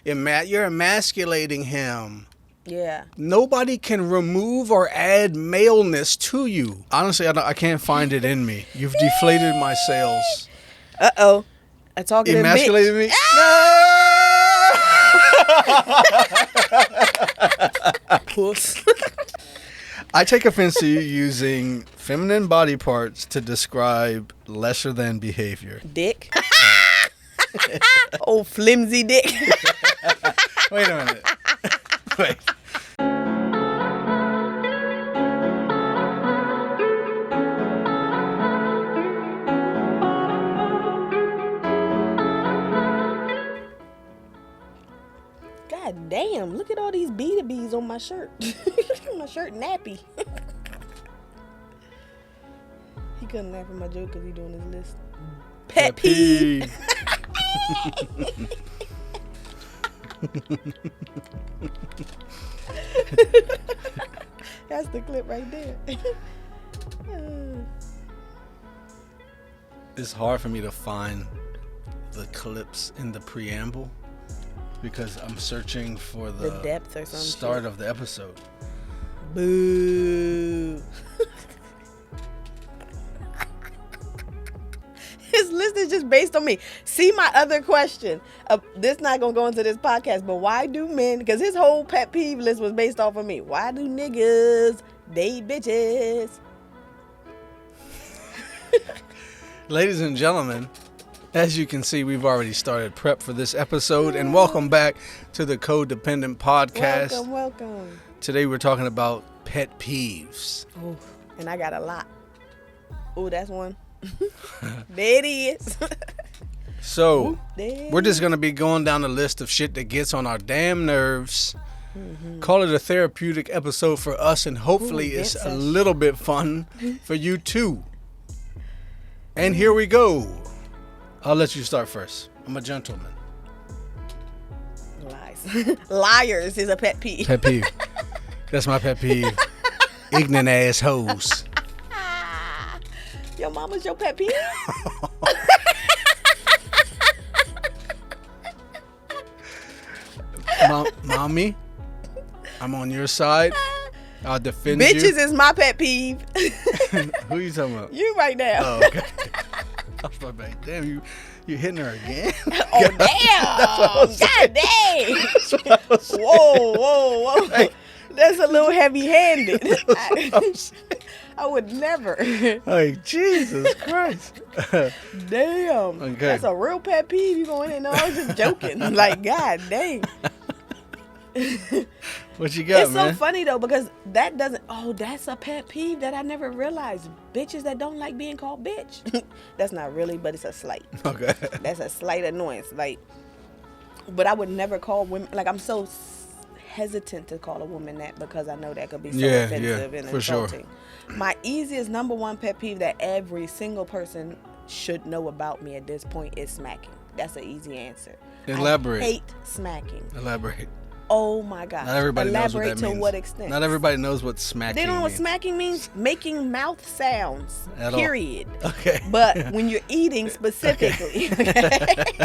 You're emasculating him. Yeah. Nobody can remove or add maleness to you. Honestly, I can't find it in me. You've deflated my sails. Uh-oh. A talkative Emasculated bitch. me? No! Puss. I take offense to you using feminine body parts to describe lesser than behavior. Dick. Oh, flimsy dick. Wait a minute. Wait. God damn, look at all these bees on my shirt. My shirt nappy. He couldn't laugh at my joke because he doing his list. Pet peeve. That's the clip right there. It's hard for me to find the clips in the preamble because I'm searching for the depth or some start shit. of the episode. Boo. His list is just based on me. See my other question. This not going to go into this podcast, but why do men, because his whole pet peeve list was based off of me. Why do niggas date bitches? Ladies and gentlemen, as you can see, we've already started prep for this episode, and welcome back to the Codependent Podcast. Welcome. Today we're talking about pet peeves. Oh, and I got a lot. Oh, that's one. There it is. So, we're just going to be going down the list of shit that gets on our damn nerves. Call it a therapeutic episode for us, and hopefully it's a little bit fun for you too. And here we go. I'll let you start first. I'm a gentleman. Lies. Liars is a pet peeve. Pet peeve. That's my pet peeve. Ignorant ass hoes. Your mama's your pet peeve? Mommy, I'm on your side. I'll defend Bitches you. is my pet peeve. Who you talking about? You right now. Oh, okay. I was like, damn, you hitting her again? Oh, damn. God dang. Whoa. Like, that's a little heavy-handed. I would never. Like, Jesus Christ. Damn. Okay. That's a real pet peeve. You going in? No, I was just joking. Like, God dang. What you got, It's man? so funny, though, because that doesn't... Oh, that's a pet peeve that I never realized. Bitches that don't like being called bitch. That's not really, but it's a slight. Okay. That's a slight annoyance. Like, but I would never call women... Like, I'm so hesitant to call a woman that because I know that could be so offensive and for insulting. Sure. My easiest number one pet peeve that every single person should know about me at this point is smacking. That's an easy answer. Elaborate. I hate smacking. Elaborate. Oh my God. Not everybody knows what that Elaborate means. to what extent? Not everybody knows what smacking They don't know what means. smacking means? Making mouth sounds. At all. Period. Okay. But when you're eating specifically. Okay.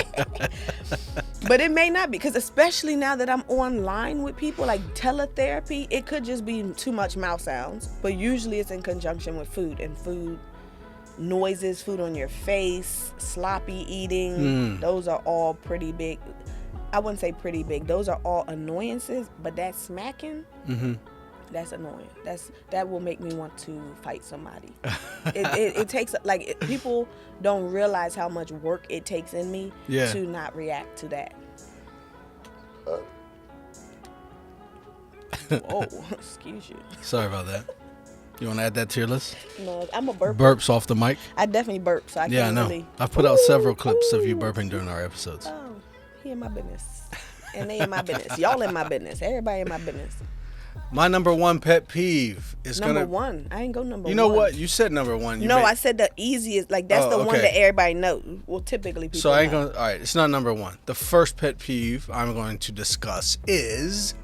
But it may not be, because especially now that I'm online with people, like teletherapy, it could just be too much mouth sounds. But usually it's in conjunction with food, and food noises, food on your face, sloppy eating. Those are all pretty big. I wouldn't say pretty big. Those are all annoyances, but that smacking, that's annoying. That will make me want to fight somebody. It takes, like, people don't realize how much work it takes in me to not react to that. Whoa, excuse you. Sorry about that. You want to add that to your list? No, I'm a burp. Burps off the mic? I definitely burp, so I Yeah, I can't know. really. I've put out several clips of you burping during our episodes. Oh, he in my business. And they in my business. Y'all in my business. Everybody in my business. My number one pet peeve is Number one. I ain't go number one. You know what? You said number one. I said the easiest. Like, that's the one that everybody knows. Well, typically people So I ain't know. going. All right, it's not number one. The first pet peeve I'm going to discuss is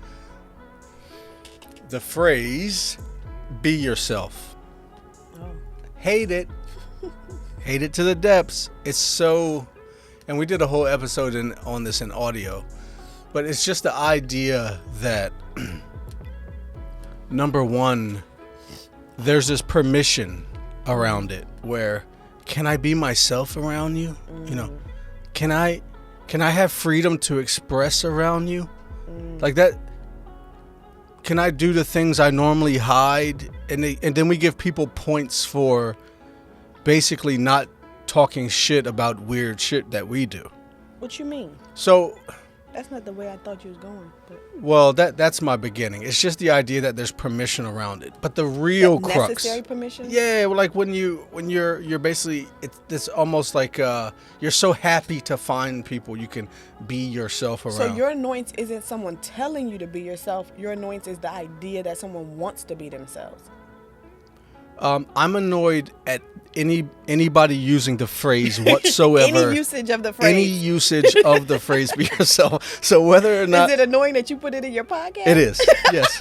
the phrase "be yourself." Oh. Hate it. Hate it to the depths. It's so, and we did a whole episode on this in audio. But it's just the idea that, number one, there's this permission around it where, can I be myself around you? You know, can I have freedom to express around you? Like that. Can I do the things I normally hide? And then we give people points for basically not talking shit about weird shit that we do. What you mean? So that's not the way I thought you was going. But. Well, that's my beginning. It's just the idea that there's permission around it. But the real crux, necessary permission. Yeah, like when you're basically, it's almost like you're so happy to find people you can be yourself around. So your annoyance isn't someone telling you to be yourself. Your annoyance is the idea that someone wants to be themselves. I'm annoyed at anybody using the phrase whatsoever. Any usage of the phrase. Any usage of the phrase "be yourself." So whether or not is it annoying that you put it in your podcast? It is. Yes.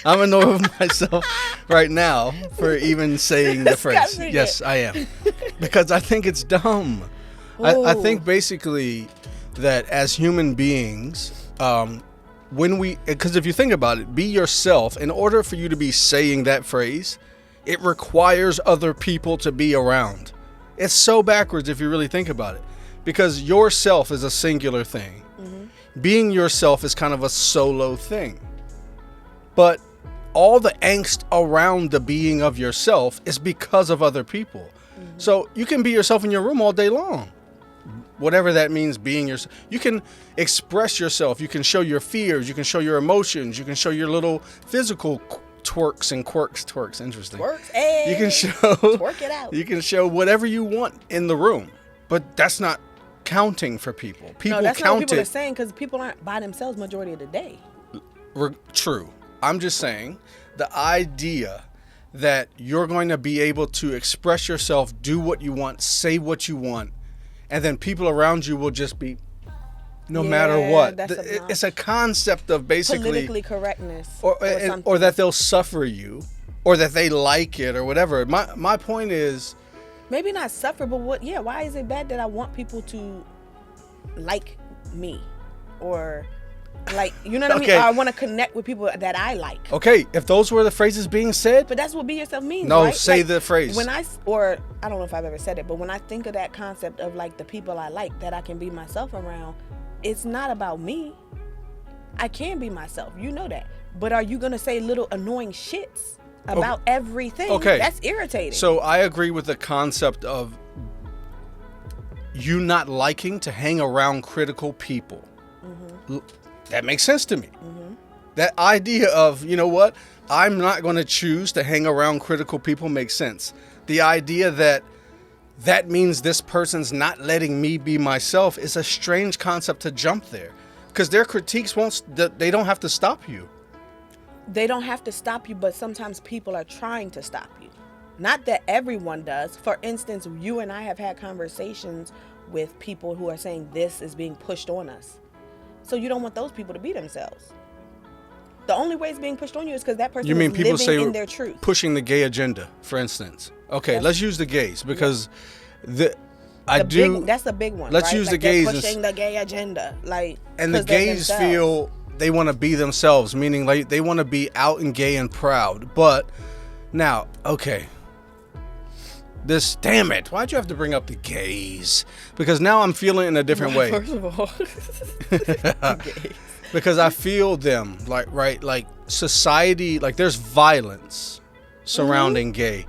I'm annoyed with myself right now for even saying the phrase. Yes, I am, because I think it's dumb. I think basically that as human beings, because if you think about it, be yourself. In order for you to be saying that phrase, it requires other people to be around. It's so backwards if you really think about it. Because yourself is a singular thing. Mm-hmm. Being yourself is kind of a solo thing. But all the angst around the being of yourself is because of other people. Mm-hmm. So you can be yourself in your room all day long. Whatever that means, being yourself. You can express yourself. You can show your fears. You can show your emotions. You can show your little physical twerks and quirks. Interesting. Twerks, hey. You can show. Twerk it out. You can show whatever you want in the room, but that's not counting for people. People no, that's count not what people it. are saying, because people aren't by themselves majority of the day. True. I'm just saying the idea that you're going to be able to express yourself, do what you want, say what you want, and then people around you will just be. No matter what, it's a concept of basically politically correctness, or that they'll suffer you, or that they like it, or whatever. My point is, maybe not suffer, but why is it bad that I want people to like me, or like, you know what I mean? Or I want to connect with people that I like. Okay, if those were the phrases being said, but that's what be yourself means. No, right? say the phrase. I don't know if I've ever said it, but when I think of that concept of like the people I like that I can be myself around. It's not about me. I can be myself. You know that. But are you going to say little annoying shits about everything? Okay. That's irritating. So I agree with the concept of you not liking to hang around critical people. Mm-hmm. That makes sense to me. Mm-hmm. That idea of, you know what? I'm not going to choose to hang around critical people makes sense. The idea that means this person's not letting me be myself is a strange concept to jump there, because their critiques they don't have to stop you. They don't have to stop you, but sometimes people are trying to stop you. Not that everyone does. For instance, you and I have had conversations with people who are saying this is being pushed on us. So you don't want those people to be themselves. The only way it's being pushed on you is because that person is living in their truth. Pushing the gay agenda, for instance. Okay, let's use the gays, because that's a big one. Let's use the gays. Pushing the gay agenda, and the gays feel they want to be themselves, meaning like they want to be out and gay and proud. But now, damn it, why'd you have to bring up the gays? Because now I'm feeling it in a different way. First of all, because I feel them like society, like there's violence surrounding gay.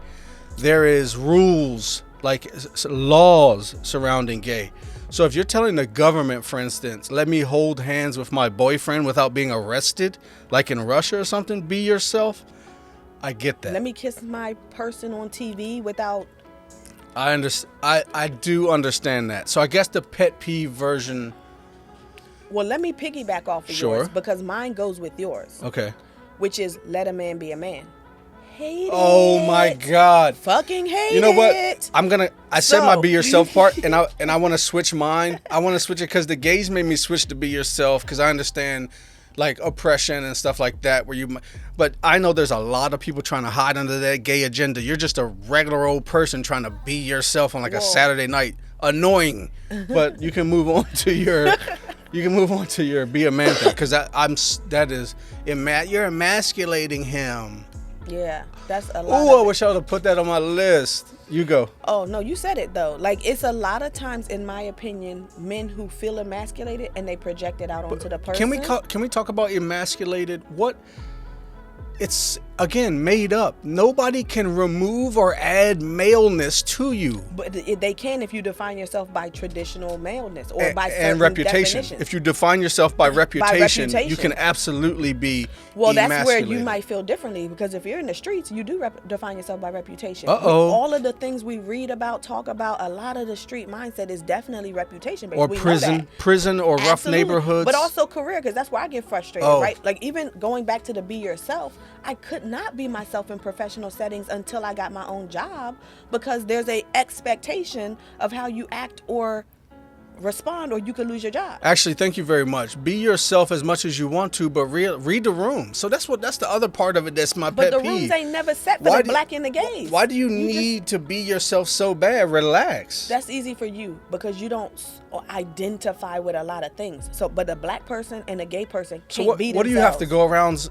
There is rules, like laws surrounding gay. So if you're telling the government, for instance, let me hold hands with my boyfriend without being arrested, like in Russia or something, be yourself. I get that. Let me kiss my person on TV without. I understand. I do understand that. So I guess the pet peeve version. Well, let me piggyback off of yours, because mine goes with yours. Okay. Which is let a man be a man. Hate it. Oh my God. Fucking hate it. You know what? I said my be yourself part, and I want to switch mine. I want to switch it because the gays made me switch to be yourself, because I understand like oppression and stuff like that but I know there's a lot of people trying to hide under that gay agenda. You're just a regular old person trying to be yourself on like a Saturday night. Annoying. But you can move on to your You can move on to your be a man thing, because you're emasculating him. Yeah, that's a lot. Oh, I wish I would have put that on my list. You go. Oh no, you said it though. Like, it's a lot of times, in my opinion, men who feel emasculated and they project it out onto the person. Can we talk about emasculated? What? It's, again, made up. Nobody can remove or add maleness to you. But they can if you define yourself by traditional maleness or by certain and reputation. definitions. If you define yourself by reputation, you can absolutely be that's where you might feel differently, because if you're in the streets, you do define yourself by reputation. All of the things we read about, talk about, a lot of the street mindset is definitely reputation based. Or prison or rough neighborhoods. But also career, because that's where I get frustrated, right? Like, even going back to the be yourself, I could not be myself in professional settings until I got my own job, because there's a expectation of how you act or respond, or you could lose your job. Actually, thank you very much. Be yourself as much as you want to, but read the room. So that's the other part of it. That's my pet peeve. But the rooms ain't never set for the black and the gays. Why do you need to be yourself so bad? Relax. That's easy for you because you don't identify with a lot of things. So, but a black person and a gay person can't be themselves. What do you have to go around?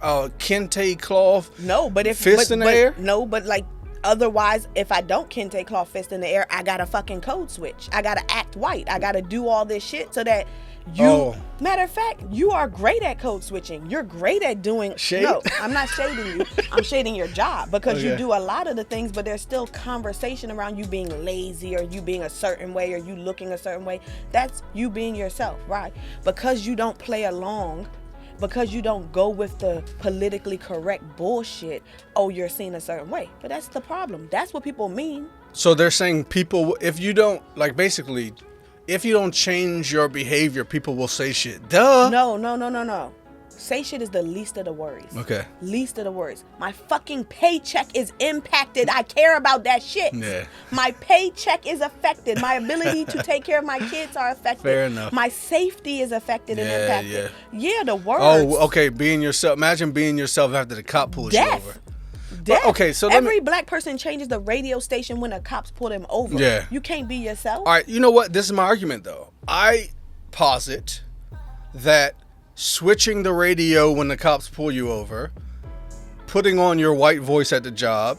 Kente cloth. No, but fist in the air. No, but like, otherwise, if I don't kente cloth fist in the air, I gotta fucking code switch. I gotta act white. I gotta do all this shit so that you. Matter of fact, you are great at code switching. You're great at doing. Shade? No, I'm not shading you. I'm shading your job, because you do a lot of the things, but there's still conversation around you being lazy, or you being a certain way, or you looking a certain way. That's you being yourself, right? Because you don't play along. Because you don't go with the politically correct bullshit, you're seen a certain way. But that's the problem. That's what people mean. So they're saying people, if you don't change your behavior, people will say shit. Duh. No. Say shit is the least of the worries. Okay. Least of the worries. My fucking paycheck is impacted. I care about that shit. Yeah. My paycheck is affected. My ability to take care of my kids are affected. Fair enough. My safety is affected and impacted. Yeah, the words. Oh, okay. Being yourself. Imagine being yourself after the cop pulls you over. Death. Okay, so every black person changes the radio station when the cops pull them over. Yeah. You can't be yourself. All right. You know what? This is my argument, though. I posit that switching the radio when the cops pull you over, putting on your white voice at the job,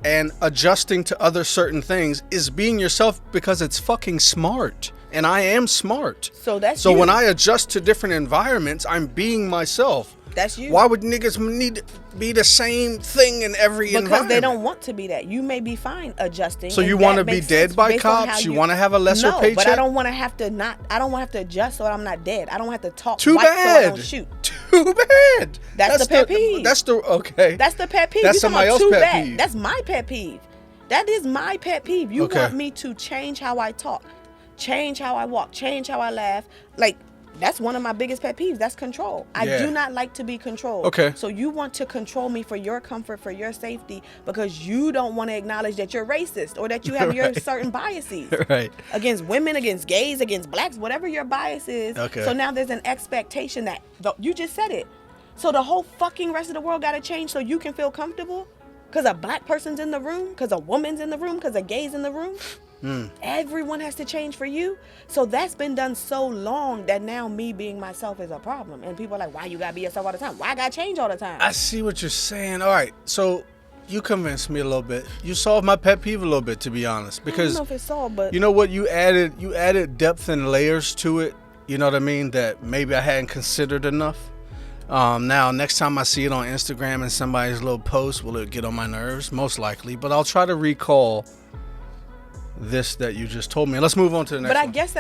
and adjusting to other certain things is being yourself, because it's fucking smart. And I am smart. So when I adjust to different environments, I'm being myself. That's you. Why would niggas need to be the same thing in every environment? Because they don't want to be that. You may be fine adjusting. So you want to be dead by cops? You want to have a lesser paycheck? But I don't want to have to I don't want to have to adjust so I'm not dead. I don't want to have to talk Too white bad. so I don't shoot. Too bad. That's the pet peeve. That's the pet peeve. That's somebody else's pet peeve. That's my pet peeve. That is my pet peeve. You want me to change how I talk, change how I walk, change how I laugh. Like, that's one of my biggest pet peeves. That's control. I do not like to be controlled. Okay. So you want to control me for your comfort, for your safety, because you don't want to acknowledge that you're racist or that you have your certain biases. Right. Against women, against gays, against blacks, whatever your bias is. Okay. So now there's an expectation that, you just said it. So the whole fucking rest of the world got to change so you can feel comfortable? Because a black person's in the room? Because a woman's in the room? Because a gay's in the room? Everyone has to change for you. So that's been done so long that now me being myself is a problem. And people are like, why you gotta be yourself all the time? Why I gotta change all the time? I see what you're saying. All right, so you convinced me a little bit. You solved my pet peeve a little bit, to be honest. Because I don't know if it's solved, but you know what? You added depth and layers to it. You know what I mean? That maybe I hadn't considered enough. Now, next time I see it on Instagram and somebody's little post, will it get on my nerves? Most likely. But I'll try to recall this that you just told me. Let's move on to the next one. But I guess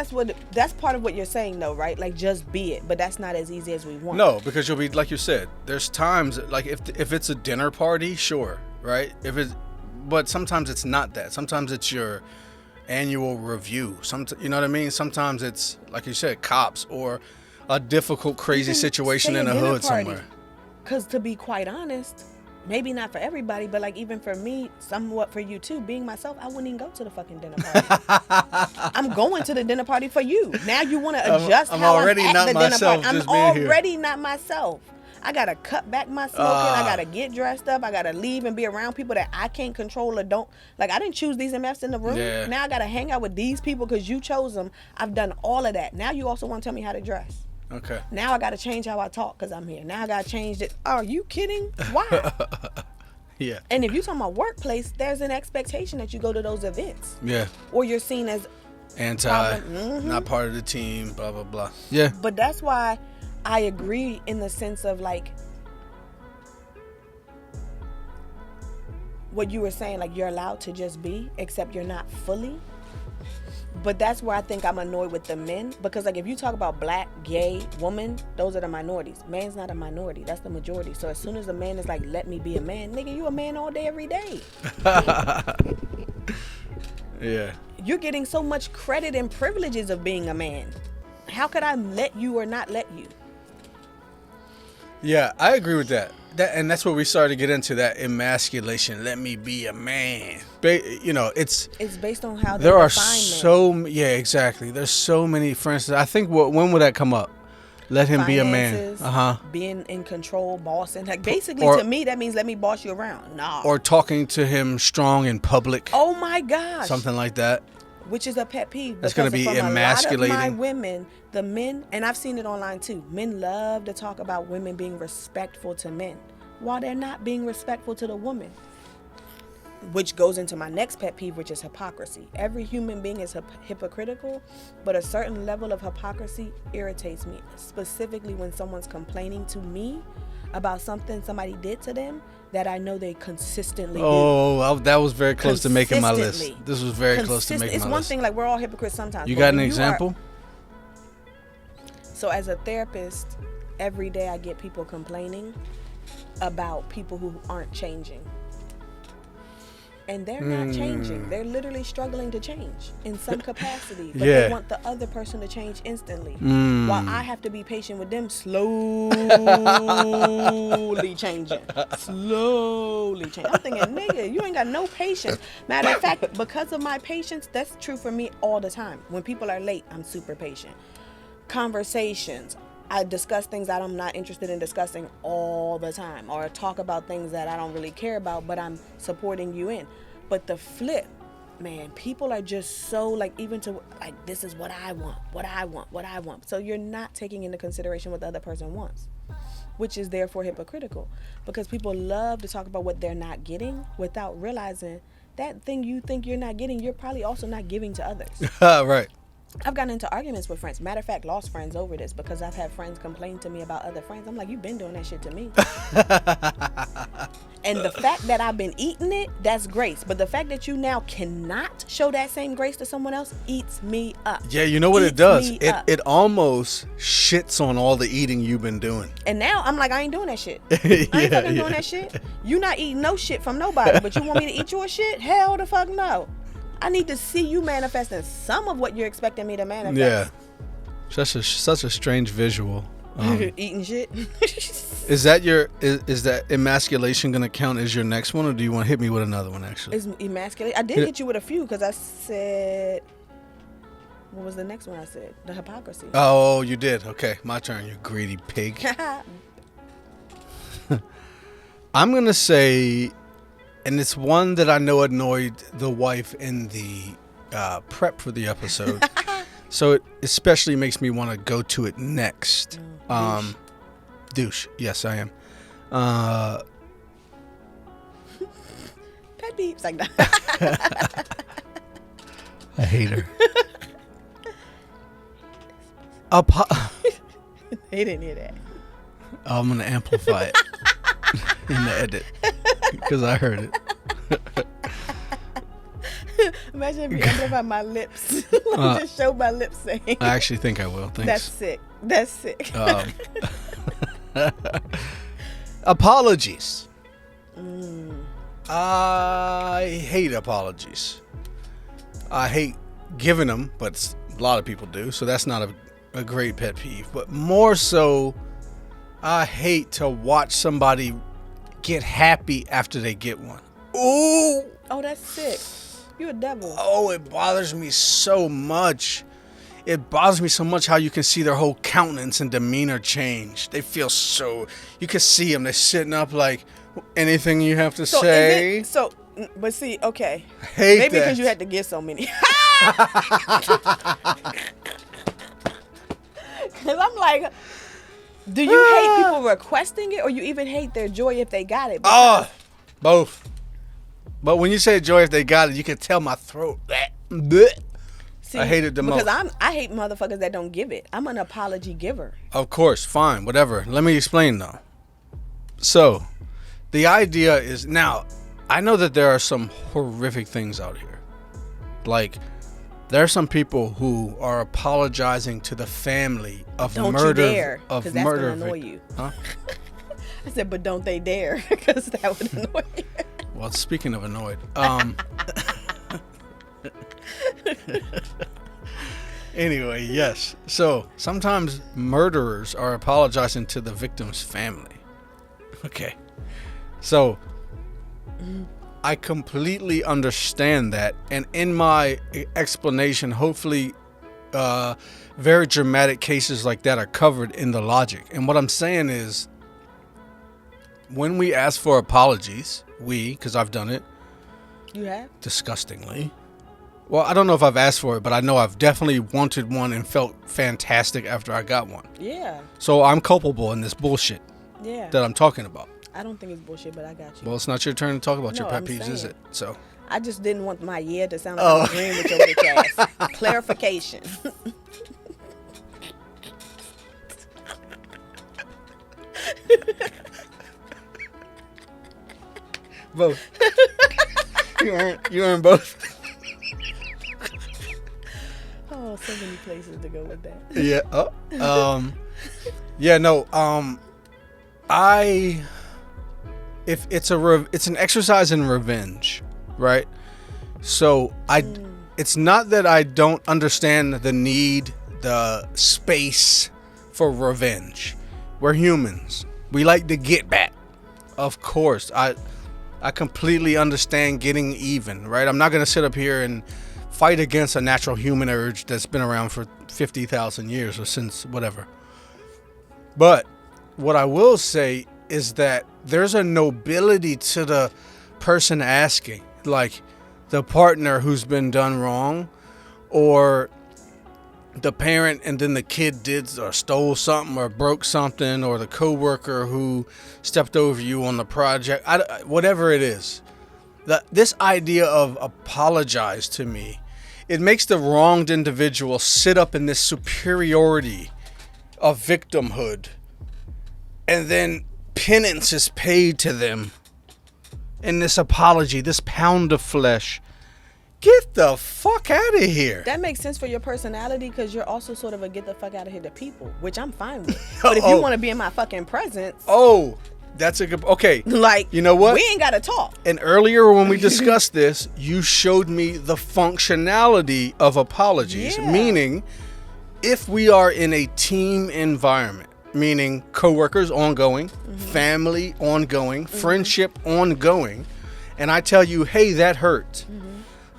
that's part of what you're saying, though, right? Like, just be it. But that's not as easy as we want. No, because you'll be, like you said, there's times, like if it's a dinner party, sure, right? But sometimes it's not that. Sometimes it's your annual review. You know what I mean? Sometimes it's, like you said, cops or a difficult, crazy situation in a hood somewhere. Because to be quite honest, maybe not for everybody, but like even for me, somewhat for you too, being myself, I wouldn't even go to the fucking dinner party. I'm going to the dinner party for you. Now you want to adjust how I'm at the dinner party. I'm already not myself. I gotta cut back my smoking. I gotta get dressed up. I gotta leave and be around people that I can't control or don't. Like, I didn't choose these MFs in the room. Yeah. Now I gotta hang out with these people because you chose them. I've done all of that. Now you also want to tell me how to dress. Okay. Now I gotta change how I talk because I'm here. Now I gotta change it. Are you kidding? Why? Yeah. And if you're talking about workplace, there's an expectation that you go to those events. Yeah. Or you're seen as not part of the team, blah, blah, blah. Yeah. But that's why I agree in the sense of like what you were saying, like you're allowed to just be, except you're not fully. But that's where I think I'm annoyed with the men, because like if you talk about black, gay, woman, those are the minorities. Man's not a minority, that's the majority. So as soon as a man is like, let me be a man, nigga, you a man all day, every day. Yeah. You're getting so much credit and privileges of being a man. How could I let you or not let you? Yeah, I agree with that. And that's where we started to get into that emasculation. Let me be a man. It's based on how they there are define men. Yeah, exactly. There's so many. For instance, I think when would that come up? Let him be a man. Being in control, bossing. Like basically, Or- to me, that means let me boss you around. Nah. Or talking to him strong in public. Oh my gosh. Something like that. Which is a pet peeve. That's going to be emasculating. A lot of my women, the men, and I've seen it online too. Men love to talk about women being respectful to men, while they're not being respectful to the woman. Which goes into my next pet peeve, which is hypocrisy. Every human being is hypocritical, but a certain level of hypocrisy irritates me. Specifically when someone's complaining to me about something somebody did to them that I know they consistently do. That was very close to making my list. This was very close to making my list. It's one thing, like we're all hypocrites sometimes. You got an example? So as a therapist, every day I get people complaining about people who aren't changing. And they're not changing. They're literally struggling to change in some capacity. But they want the other person to change instantly. While I have to be patient with them, slowly changing. Slowly changing. I'm thinking, nigga, you ain't got no patience. Matter of fact, because of my patience, that's true for me all the time. When people are late, I'm super patient. Conversations. I discuss things that I'm not interested in discussing all the time, or talk about things that I don't really care about, but I'm supporting you in. But the flip, man, people are just so like, even to like, this is what I want. So you're not taking into consideration what the other person wants, which is therefore hypocritical, because people love to talk about what they're not getting without realizing that thing you think you're not getting, you're probably also not giving to others. Right. I've gotten into arguments with friends. Matter of fact, lost friends over this because I've had friends complain to me about other friends. I'm like, you've been doing that shit to me. And the fact that I've been eating it, that's grace. But the fact that you now cannot show that same grace to someone else eats me up. Yeah, you know what it does? It almost shits on all the eating you've been doing. And now I'm like, I ain't doing that shit. I ain't fucking doing that shit. You not eating no shit from nobody, but you want me to eat your shit? Hell the fuck no. I need to see you manifesting some of what you're expecting me to manifest. Yeah. Such a strange visual. Eating shit. Is that emasculation going to count as your next one, or do you want to hit me with another one, actually? It's emasculate. I did hit you with a few because I said, what was the next one I said? The hypocrisy. Oh, you did. Okay, my turn, you greedy pig. I'm going to say, and it's one that I know annoyed the wife in the prep for the episode. So it especially makes me want to go to it next. Douche. Yes, I am. Pet-Peeved. Like that. I hate her. He didn't hear that. I'm going to amplify it in the edit because I heard it. Imagine if you amplify my lips. Just show my lips saying. I actually think I will. Thanks. That's sick. Apologies. I hate apologies. I hate giving them, but a lot of people do. So that's not a great pet peeve. But more so, I hate to watch somebody get happy after they get one. Ooh. Oh, that's sick. You a devil. Oh, it bothers me so much. it bothers me so much how you can see their whole countenance and demeanor change. They feel so, you can see them, they're sitting up like, anything you have to say. But see, okay. I hate maybe that. because you had to get so many. Because I'm like, do you hate people requesting it, or you even hate their joy if they got it? Both. But when you say joy if they got it, you can tell my throat. Bleh. See, I hate it the most. Because I hate motherfuckers that don't give it. I'm an apology giver. Of course, fine, whatever. Let me explain though. So, the idea is, now, I know that there are some horrific things out here. Like, there are some people who are apologizing to the family of don't murder. Don't you dare, because that's going to annoy you. Huh? I said, but don't they dare, because that would annoy you. Well, speaking of annoyed, anyway, yes. So, sometimes murderers are apologizing to the victim's family. Okay. So, I completely understand that, and in my explanation, hopefully very dramatic cases like that are covered in the logic. And what I'm saying is, when we ask for apologies, because I've done it. You have? Disgustingly. Well, I don't know if I've asked for it, but I know I've definitely wanted one and felt fantastic after I got one. Yeah. So I'm culpable in this bullshit that I'm talking about. I don't think it's bullshit, but I got you. Well, it's not your turn to talk about your pet peeves, is it? So I just didn't want my year to sound like I'm agreeing with your bitch ass. Clarification. Both. You earn both. Oh, so many places to go with that. Yeah. Yeah. No. If it's an exercise in revenge, right? So it's not that I don't understand the need, the space for revenge. We're humans. We like to get back. Of course, I completely understand getting even, right? I'm not going to sit up here and fight against a natural human urge that's been around for 50,000 years or since whatever. But what I will say is that there's a nobility to the person asking, like the partner who's been done wrong, or the parent and then the kid did or stole something or broke something, or the coworker who stepped over you on the project, whatever it is. This idea of apologize to me, it makes the wronged individual sit up in this superiority of victimhood, and then penance is paid to them in this apology, this pound of flesh. Get the fuck out of here. That makes sense for your personality, because you're also sort of a get the fuck out of here to people, which I'm fine with. But if you want to be in my fucking presence. Oh, that's a good. Okay. Like, you know what? We ain't got to talk. And earlier when we discussed this, you showed me the functionality of apologies. Yeah. Meaning, if we are in a team environment, meaning coworkers ongoing, family ongoing, friendship ongoing, and I tell you, hey, that hurt.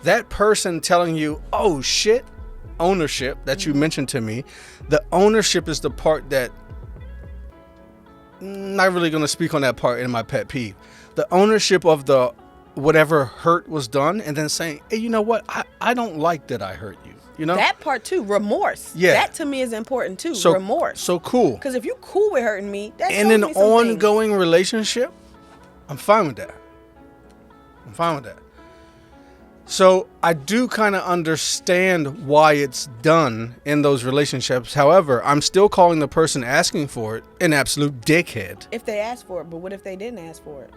That person telling you, oh shit, ownership that you mentioned to me, the ownership is the part that, not really going to speak on that part in my pet peeve. The ownership of the whatever hurt was done, and then saying, hey, you know what, I don't like that I hurt you. You know? That part too, remorse. Yeah. That to me is important too, so, remorse. So cool. Because if you cool with hurting me, that's in an ongoing relationship, I'm fine with that. So I do kind of understand why it's done in those relationships. However, I'm still calling the person asking for it an absolute dickhead. If they ask for it, but what if they didn't ask for it?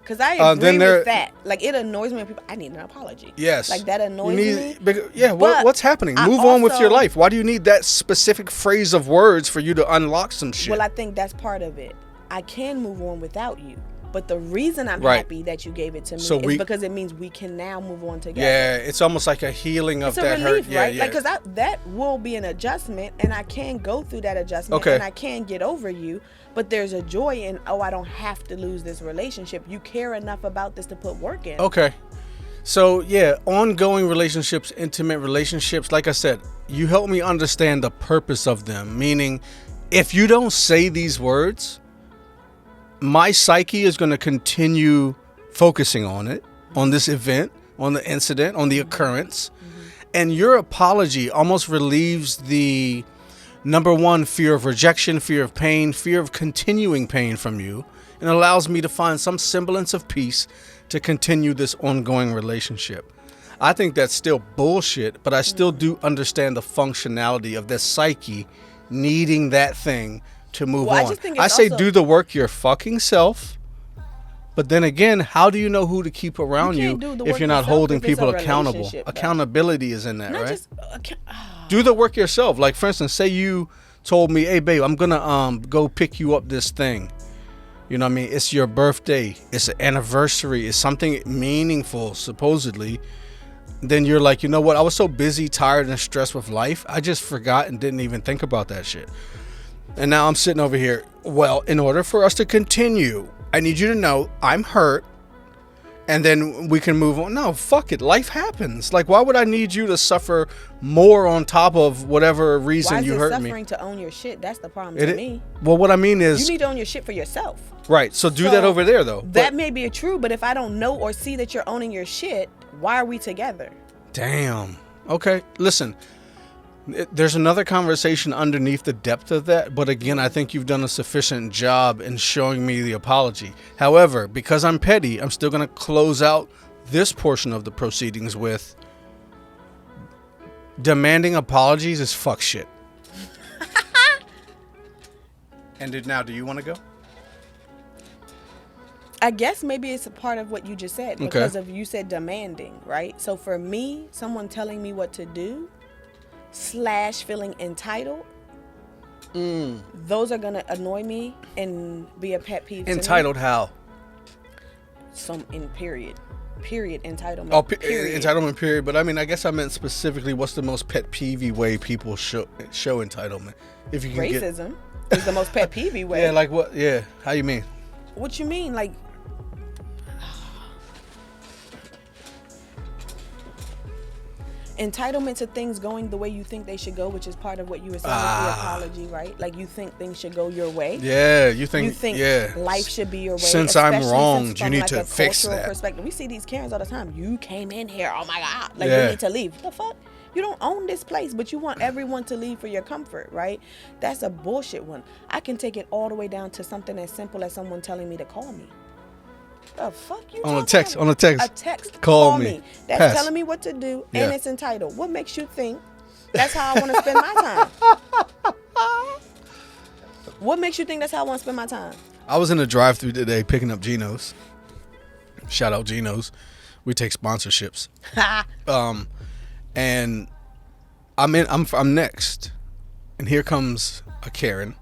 Because I agree with that. Like, it annoys me when people, I need an apology. Yes. Like, that annoys me. Yeah, what's happening? Move on with your life. Why do you need that specific phrase of words for you to unlock some shit? Well, I think that's part of it. I can move on without you. But the reason I'm happy that you gave it to me is because it means we can now move on together. Yeah, it's almost like a healing of that relief, hurt. Right? Yeah, Like, because that will be an adjustment, and I can go through that adjustment, and I can get over you. But there's a joy in, I don't have to lose this relationship. You care enough about this to put work in. Okay. So, yeah, ongoing relationships, intimate relationships, like I said, you help me understand the purpose of them. Meaning, if you don't say these words, my psyche is going to continue focusing on it, on this event, on the incident, on the occurrence. And your apology almost relieves the number one, fear of rejection, fear of pain, fear of continuing pain from you, and allows me to find some semblance of peace to continue this ongoing relationship. I think that's still bullshit, but I still do understand the functionality of the psyche needing that thing to move on. I say do the work your fucking self, but then again, how do you know who to keep around you if you're not holding people accountable? Accountability is in that, right? Do the work yourself. Like, for instance, say you told me, hey, babe, I'm going to go pick you up this thing. You know what I mean? It's your birthday. It's an anniversary. It's something meaningful, supposedly. Then you're like, you know what? I was so busy, tired, and stressed with life. I just forgot and didn't even think about that shit. And now I'm sitting over here. Well, in order for us to continue, I need you to know I'm hurt. And then we can move on. No, fuck it. Life happens. Like, why would I need you to suffer more on top of whatever reason you hurt me? Why is it suffering to own your shit? That's the problem to me. Well, what I mean is, you need to own your shit for yourself. Right. So do that over there, though. That may be true, but if I don't know or see that you're owning your shit, why are we together? Damn. Okay. Listen, there's another conversation underneath the depth of that. But again, I think you've done a sufficient job in showing me the apology. However, because I'm petty, I'm still going to close out this portion of the proceedings with demanding apologies is fuck shit. And now, do you want to go? I guess maybe it's a part of what you just said because of you said demanding, right? So for me, someone telling me what to do / feeling entitled, those are going to annoy me and be a pet peeve. Entitled to me. How? Some in period entitlement. Oh, entitlement period. But I mean, I guess I meant specifically what's the most pet peevey way people show entitlement. If you can racism is the most pet peevey way. Yeah, like what? Yeah, how you mean? What you mean? Like, entitlement to things going the way you think they should go, which is part of what you were saying with the apology, right? Like, you think things should go your way. Yeah, you think life should be your way. Since I'm wronged, you need to fix that. Perspective. We see these Karens all the time. You came in here, oh my God, like you need to leave. What the fuck? You don't own this place, but you want everyone to leave for your comfort, right? That's a bullshit one. I can take it all the way down to something as simple as someone telling me to call me. The fuck you on a text? A text. Call me. That's telling me what to do, and it's entitled. What makes you think that's how I want to spend my time? What makes you think that's how I want to spend my time? I was in a drive-thru today picking up Geno's. Shout out Geno's. We take sponsorships. And I'm next, and here comes a Karen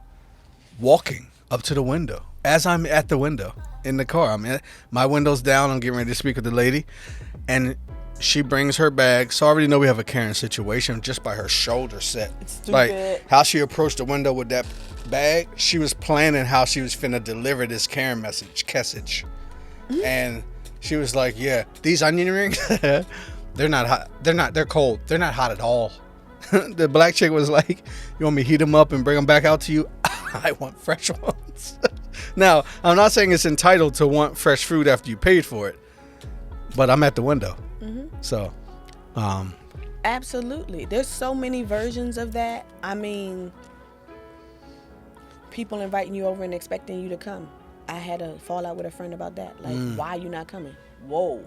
walking up to the window as I'm at the window in the car. My window's down. I'm getting ready to speak with the lady, and she brings her bag. So I already know we have a Karen situation just by her shoulder set. It's stupid. Like how she approached the window with that bag. She was planning how she was finna deliver this Karen message. And she was like, "Yeah, these onion rings." They're not hot. They're cold. They're not hot at all. The black chick was like, you want me to heat them up and bring them back out to you? I want fresh ones. Now, I'm not saying it's entitled to want fresh food after you paid for it, but I'm at the window. So, absolutely. There's so many versions of that. I mean, people inviting you over and expecting you to come. I had a fallout with a friend about that. Like, why are you not coming? Whoa.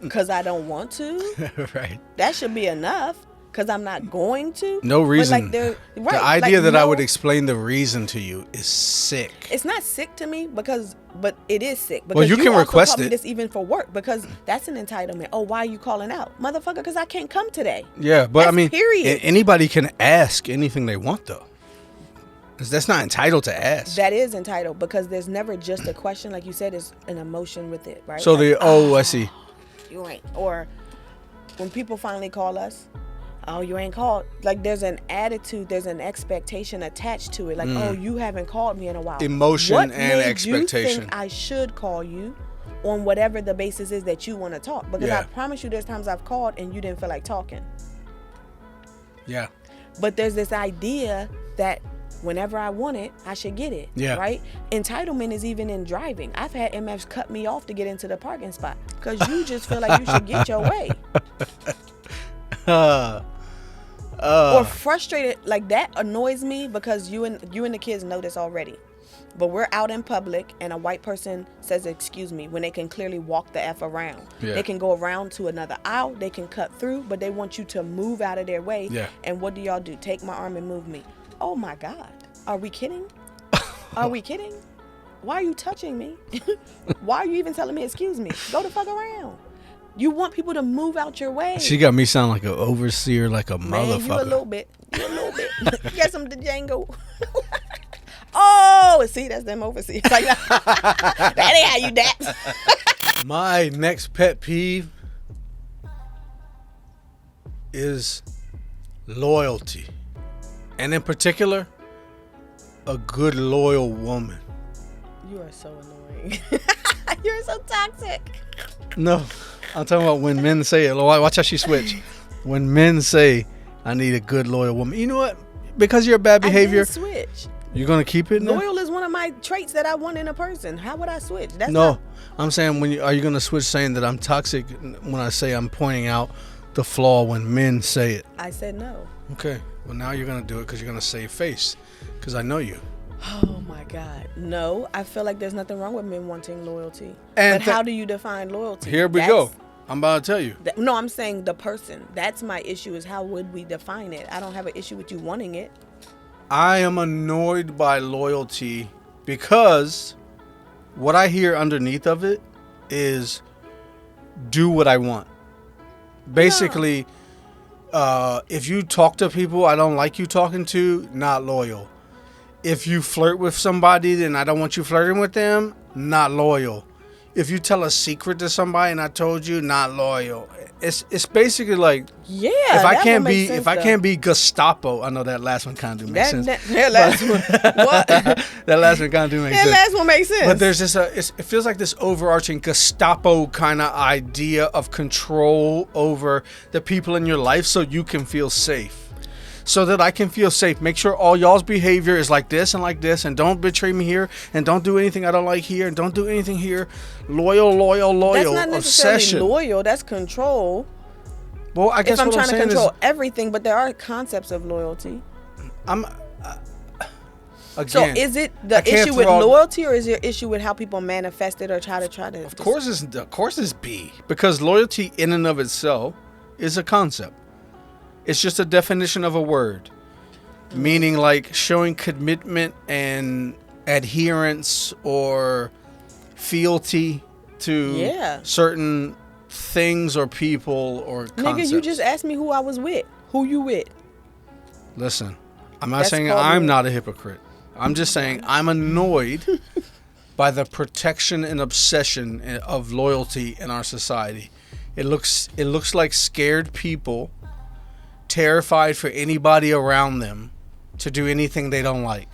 Because I don't want to. Right. That should be enough. Because I'm not going to. No reason. The idea that I would explain the reason to you is sick. It's not sick to me but it is sick. Because well, you can request it. This even for work because that's an entitlement. Oh, why are you calling out, motherfucker? Because I can't come today. Yeah, but that's period. Anybody can ask anything they want though. That's not entitled to ask. That is entitled because there's never just a question. Like you said, there's an emotion with it, right? So like, I see. You ain't. Or when people finally call us, oh, you ain't called. Like there's an attitude, there's an expectation attached to it. Like, oh, you haven't called me in a while. Emotion and expectation. You think I should call you? on whatever the basis is that you want to talk. Because Yeah. I promise you, there's times I've called and you didn't feel like talking. Yeah. But there's this idea that whenever I want it, I should get it. Yeah. Right? Entitlement is even in driving. I've had MFs cut me off to get into the parking spot because you just feel like you should get your way. Or frustrated, like that annoys me because you and the kids know this already. But we're out in public and a white person says excuse me when they can clearly walk the F around. Yeah. They can go around to another aisle, they can cut through, but they want you to move out of their way. Yeah. And what do y'all do? Take my arm and move me. Oh my God. Are we kidding? Are we kidding? Why are you touching me? Why are you even telling me excuse me? Go the fuck around. You want people to move out your way. She got me sound like an overseer, like a Man, motherfucker. you a little bit. You a little bit. Get some Django. Oh, see, that's them overseers. Like, that ain't how you that. My next pet peeve is loyalty. And in particular, a good loyal woman. You are so annoying. You're so toxic. No, I'm talking about when men say it. Watch how she switch. When men say, I need a good loyal woman. You know what? Because you're a bad behavior, I didn't switch. you're going to keep it now? Loyal is one of my traits that I want in a person. How would I switch? That's No, not, I'm saying are you going to switch saying that I'm toxic when I say I'm pointing out the flaw when men say it? I said no. Okay, well now you're going to do it because you're going to save face because I know you. Oh my God. No, I feel like there's nothing wrong with men wanting loyalty. And but how do you define loyalty? Here we go. I'm about to tell you. No, I'm saying the person. That's my issue is how would we define it? I don't have an issue with you wanting it. I am annoyed by loyalty because what I hear underneath of it is do what I want. Basically, if you talk to people I don't like you talking to, not loyal. If you flirt with somebody, then I don't want you flirting with them, not loyal. If you tell a secret to somebody and I told you, not loyal. It's basically like if I can't be Gestapo, I know that last one kind of do make sense. That last one, what? That last one kind of do make sense. That last one makes sense. But there's just it feels like this overarching Gestapo kind of idea of control over the people in your life, so you can feel safe. So that I can feel safe. Make sure all y'all's behavior is like this, and don't betray me here, and don't do anything I don't like here, and don't do anything here. Loyal, that's not necessarily obsession. loyal. That's control. Well, I guess if I'm what trying I'm to saying control is, everything, but there are concepts of loyalty. Again, So is it the issue with loyalty, or is your issue with how people manifest it or try to? Of course it's B, because loyalty in and of itself is a concept. It's just a definition of a word, meaning like showing commitment and adherence or fealty to certain things or people or concepts. Nigga, you just asked me who I was with. Who you with? Listen, I'm not saying I'm not a hypocrite. I'm just saying I'm annoyed by the protection and obsession of loyalty in our society. It looks like scared people, terrified for anybody around them to do anything they don't like.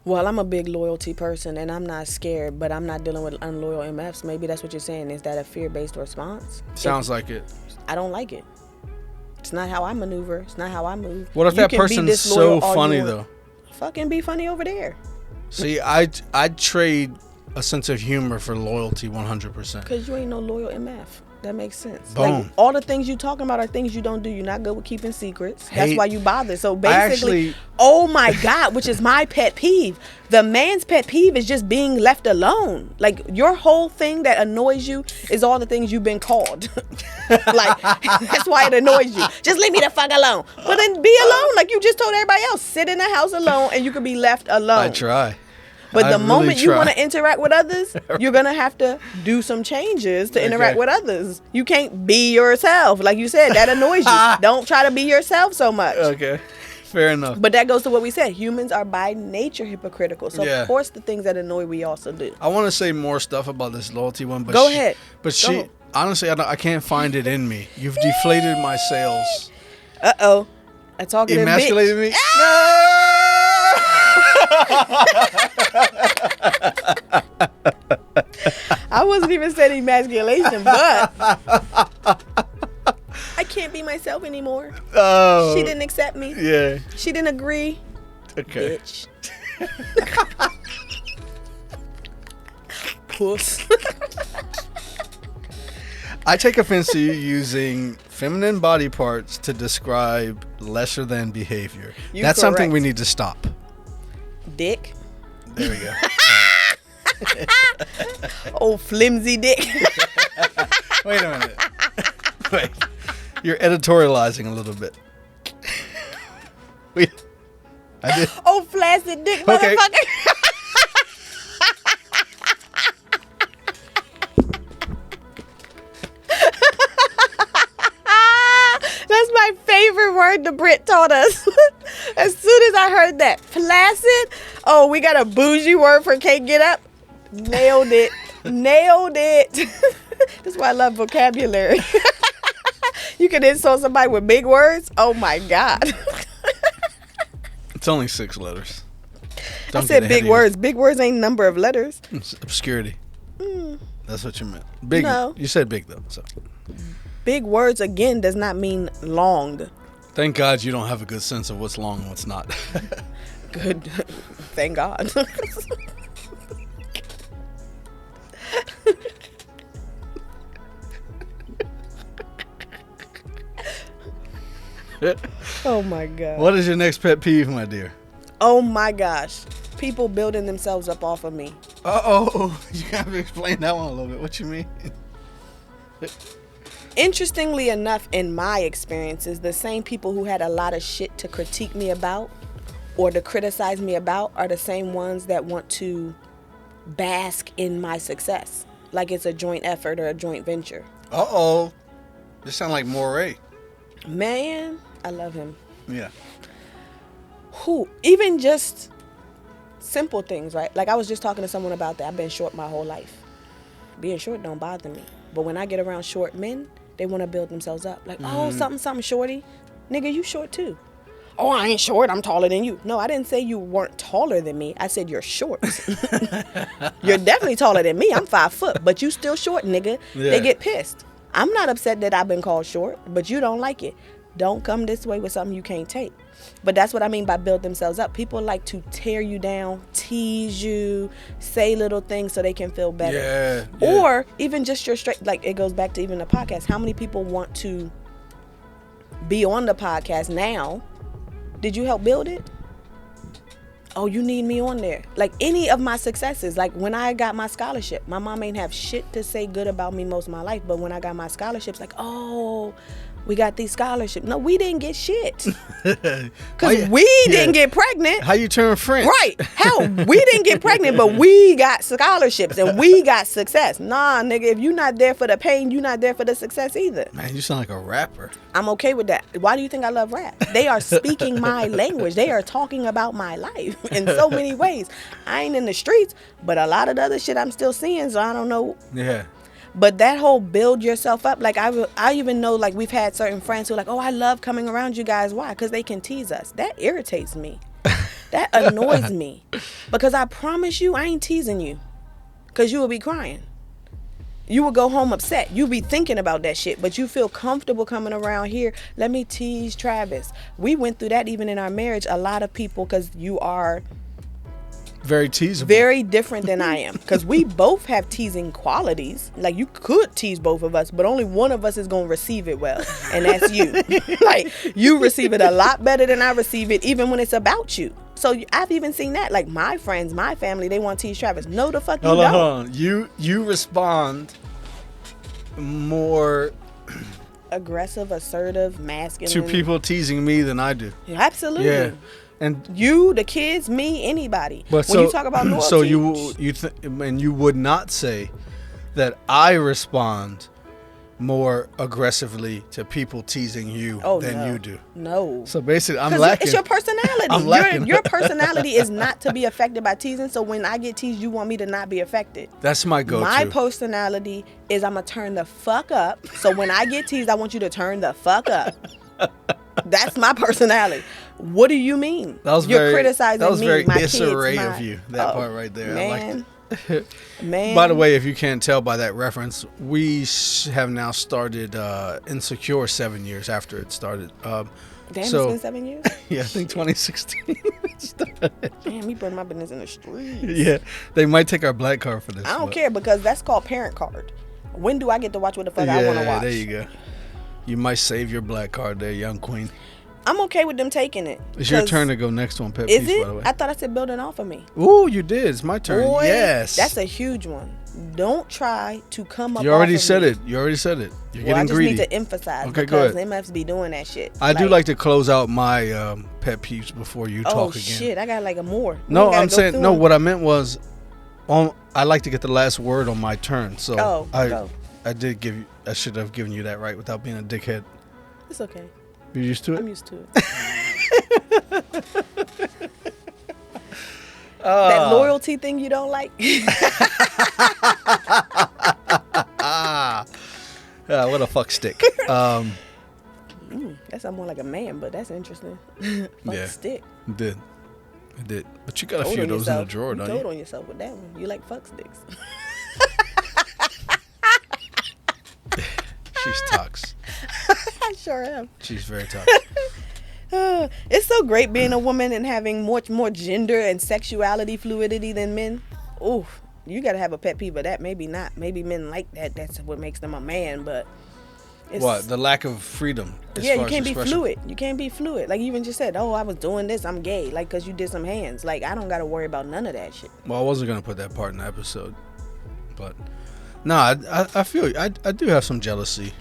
Well, I'm a big loyalty person and I'm not scared, but I'm not dealing with unloyal MFs. Maybe that's what you're saying. Is that a fear-based response? Sounds like it. I don't like it. It's not how I maneuver. It's not how I move. What if that person's so funny though? Fucking be funny over there. See, I'd trade a sense of humor for loyalty 100%. Because you ain't no loyal MF. That makes sense. Boom. Like, all the things you talking about are things you don't do. You're not good with keeping secrets. That's why you bother. So basically, oh my God, which is my pet peeve. The man's pet peeve is just being left alone. Like, your whole thing that annoys you is all the things you've been called. Like, that's why it annoys you. Just leave me the fuck alone. But then be alone. Like you just told everybody else. Sit in the house alone and you can be left alone. I try. But the moment you want to interact with others, you're going to have to do some changes to interact with others. You can't be yourself. Like you said, that annoys you. Don't try to be yourself so much. Okay. Fair enough. But that goes to what we said. Humans are by nature hypocritical. So, of course, the things that annoy we also do. I want to say more stuff about this loyalty one. But go ahead. But honestly, I can't find it in me. You've deflated my sails. Uh-oh. A talkative emasculated bitch. Me? No! I wasn't even saying emasculation, but I can't be myself anymore. Oh. She didn't accept me. Yeah. She didn't agree. Okay. Bitch. Puss. I take offense to you using feminine body parts to describe lesser than behavior. That's something we need to stop. Dick. There we go. Oh, flimsy dick. Wait a minute. Wait. You're editorializing a little bit. Wait. I did. Oh, flaccid dick, Okay. motherfucker. That's my favorite word the Brit taught us. As soon as I heard that, flaccid. Oh, we got a bougie word for can't get up. Nailed it. Nailed it. That's why I love vocabulary. You can insult somebody with big words. Oh my God. It's only 6 letters. I said big words. Big words ain't number of letters. It's obscurity. That's what you meant. Big. No. You said big though. So. Big words again does not mean long. Thank God you don't have a good sense of what's long and what's not. Good. Thank God. Oh my God. What is your next pet peeve, my dear? Oh my gosh. People building themselves up off of me. Uh-oh. You have to explain that one a little bit. What you mean? Interestingly enough, in my experiences, the same people who had a lot of shit to critique me about or to criticize me about are the same ones that want to bask in my success. Like it's a joint effort or a joint venture. Uh-oh. This sound like Moray. Man, I love him. Yeah. Who, even just simple things, right? Like I was just talking to someone about that. I've been short my whole life. Being short don't bother me. But when I get around short men, they want to build themselves up. Like, oh, something, shorty. Nigga, you short too. Oh, I ain't short. I'm taller than you. No, I didn't say you weren't taller than me. I said you're short. You're definitely taller than me. I'm 5 foot, but you still short, nigga. Yeah. They get pissed. I'm not upset that I've been called short, but you don't like it. Don't come this way with something you can't take. But that's what I mean by build themselves up. People like to tear you down, tease you, say little things so they can feel better. Yeah. Or even just your straight, like it goes back to even the podcast. How many people want to be on the podcast now? Did you help build it? Oh, you need me on there. Like any of my successes, like when I got my scholarship, my mom ain't have shit to say good about me most of my life. But when I got my scholarships, like, oh, we got these scholarships. No, we didn't get shit. Because we didn't get pregnant. How you turn French? Right. Hell, we didn't get pregnant, but we got scholarships and we got success. Nah, nigga, if you're not there for the pain, you're not there for the success either. Man, you sound like a rapper. I'm okay with that. Why do you think I love rap? They are speaking my language. They are talking about my life in so many ways. I ain't in the streets, but a lot of the other shit I'm still seeing, so I don't know. Yeah. But that whole build yourself up, like I even know, like we've had certain friends who are like, oh, I love coming around you guys. Why? Because they can tease us. That irritates me. That annoys me. Because I promise you, I ain't teasing you. Because you will be crying. You will go home upset. You be thinking about that shit, but you feel comfortable coming around here. Let me tease Travis. We went through that even in our marriage. A lot of people, because you are very teasable. Very different than I am. Because we both have teasing qualities. Like you could tease both of us, but only one of us is going to receive it well. And that's you. Like you receive it a lot better than I receive it, even when it's about you. So I've even seen that. Like my friends, my family, they want to tease Travis. No, the fuck you don't. Hold on. You respond more aggressive, assertive, masculine to people teasing me than I do. Yeah, absolutely. Yeah. And you, the kids, me, anybody. But when you talk about loyalty, so you would not say that I respond more aggressively to people teasing you than you do. No. So basically, I'm lacking. It's your personality. I'm lacking. Your personality is not to be affected by teasing. So when I get teased, you want me to not be affected. That's my go-to. My personality is I'm going to turn the fuck up. So when I get teased, I want you to turn the fuck up. That's my personality. What do you mean? That was You're criticizing me. That was very my disarray kids, of you. That part right there. Man, Man. By the way, if you can't tell by that reference, we have now started Insecure 7 years after it started. Damn, it's been 7 years? Yeah, I think 2016 Damn, we burned my business in the streets. Yeah, they might take our black card for this. I don't care because that's called parent card. When do I get to watch what the fuck I want to watch? There you go. You might save your black card there, young queen. I'm okay with them taking it. It's your turn to go next on Pet-Peeved, Is it? by the way. I thought I said building off of me. Ooh, you did. It's my turn. Boy, yes. That's a huge one. Don't try to come up. You already off of said me. it. You already said it. You're Well, getting I just greedy. need to emphasize Okay, go because ahead. they must be doing that shit. I do like to close out my pet peeves before you talk again. Oh shit, I got like a more. No, I'm saying no. What I meant was, I like to get the last word on my turn. So go. I did give you. I should have given you that right without being a dickhead. It's okay. You used to it? I'm used to it. That loyalty thing you don't like. What a fuck stick. That sounds more like a man, but that's interesting. Fuck stick. It did. But you got a few of those in the drawer, don't you? You told on yourself with that one. You like fuck sticks. She's tox. I sure am. She's very tox. It's so great being a woman and having much more gender and sexuality fluidity than men. Oof, you gotta have a pet peeve of that. Maybe not. Maybe men like that. That's what makes them a man. But it's, what? The lack of freedom. Yeah, you can't be fluid. You can't be fluid. Like you even just said, oh, I was doing this. I'm gay. Like because you did some hands. Like I don't gotta worry about none of that shit. Well, I wasn't gonna put that part in the episode, but no, I feel I do have some jealousy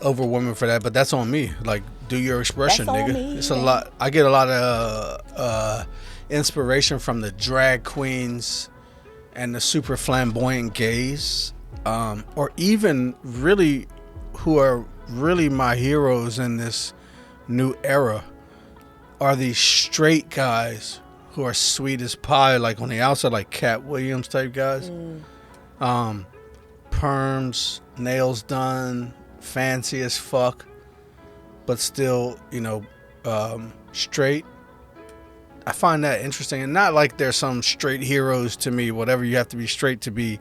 over women for that, but that's on me. Like, do your expression, That's on nigga. me, It's man. a lot. I get a lot of inspiration from the drag queens and the super flamboyant gays, or even really who are really my heroes in this new era are these straight guys who are sweet as pie, like on the outside, like Cat Williams type guys. Perms, nails done, fancy as fuck, but still, straight. I find that interesting, and not like there's some straight heroes to me. Whatever, you have to be straight to be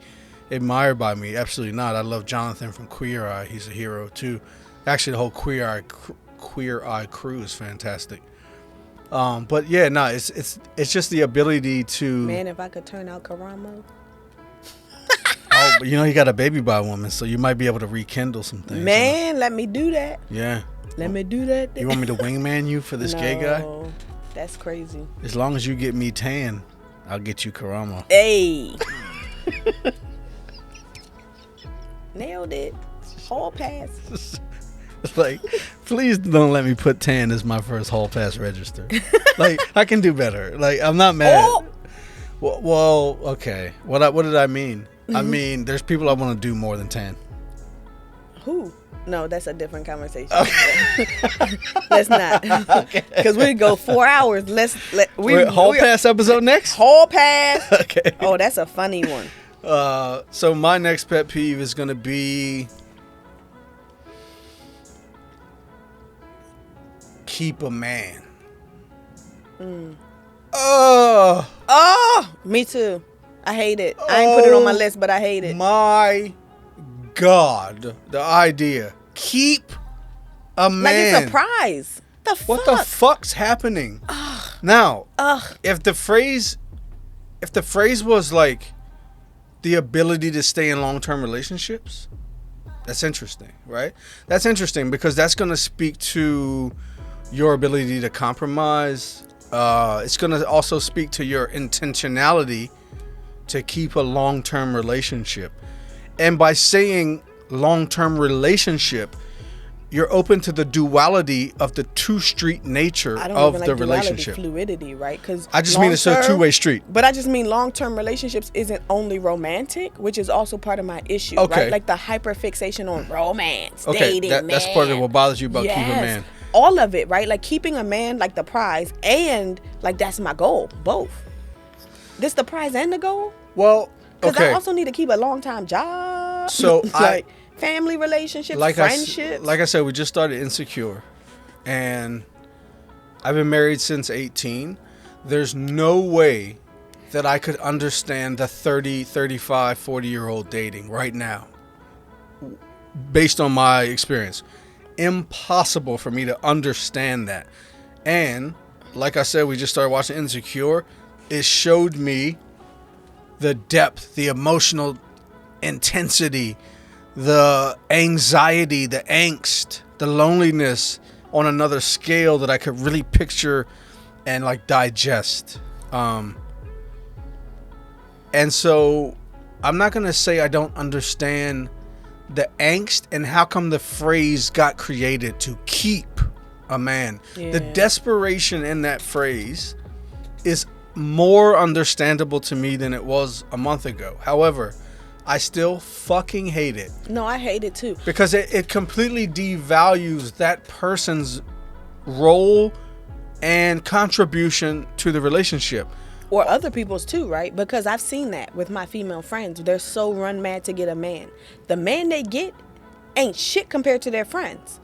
admired by me. Absolutely not. I love Jonathan from Queer Eye. He's a hero too. Actually, the whole Queer Eye crew is fantastic. But yeah, no, it's just the ability to. Man, if I could turn out Karamo. Oh, but you got a baby by a woman, so you might be able to rekindle some things. Man, let me do that. Yeah. Let me do that. You want me to wingman you for this gay guy? No, that's crazy. As long as you get me tan, I'll get you Karamo. Hey. Nailed it. Hall pass. Like, please don't let me put tan as my first hall pass register. Like, I can do better. Like, I'm not mad. Oh. Well, okay. What did I mean? I mean, there's people I want to do more than tan. Who? No, that's a different conversation. Okay. Let's not. Because we go 4 hours. Hall pass episode next? Hall pass. Okay. Oh, that's a funny one. So my next pet peeve is going to be keep a man. Oh, me too. I hate it. I ain't put it on my list, but I hate it. My God, the idea. Keep a man. Like it's a prize. The fuck? What the fuck's happening? Now, if the phrase was like the ability to stay in long-term relationships, that's interesting, right? That's interesting because that's going to speak to your ability to compromise. It's going to also speak to your intentionality to keep a long-term relationship. And by saying long-term relationship, you're open to the duality of the two-street nature of the relationship. Fluidity, right? Because I just mean it's a two-way street. But I just mean long-term relationships isn't only romantic, which is also part of my issue, right? Like the hyperfixation on romance, dating, that's part of what bothers you about keeping a man. All of it, right? Like keeping a man, like the prize, and like that's my goal, both. This the prize and the goal? Well, because I also need to keep a long-time job. So like family relationships, friendships. Like I said, we just started Insecure, and I've been married since 18. There's no way that I could understand the 30, 35, 40-year-old dating right now, based on my experience. Impossible for me to understand that. And like I said, we just started watching Insecure. It showed me the depth, the emotional intensity, the anxiety, the angst, the loneliness on another scale that I could really picture and like digest. And so I'm not going to say I don't understand the angst and how come the phrase got created to keep a man. Yeah. The desperation in that phrase is more understandable to me than it was a month ago. However, I still fucking hate it. No, I hate it too. Because it completely devalues that person's role and contribution to the relationship. Or other people's too, right? Because I've seen that with my female friends. They're so run mad to get a man. The man they get ain't shit compared to their friends.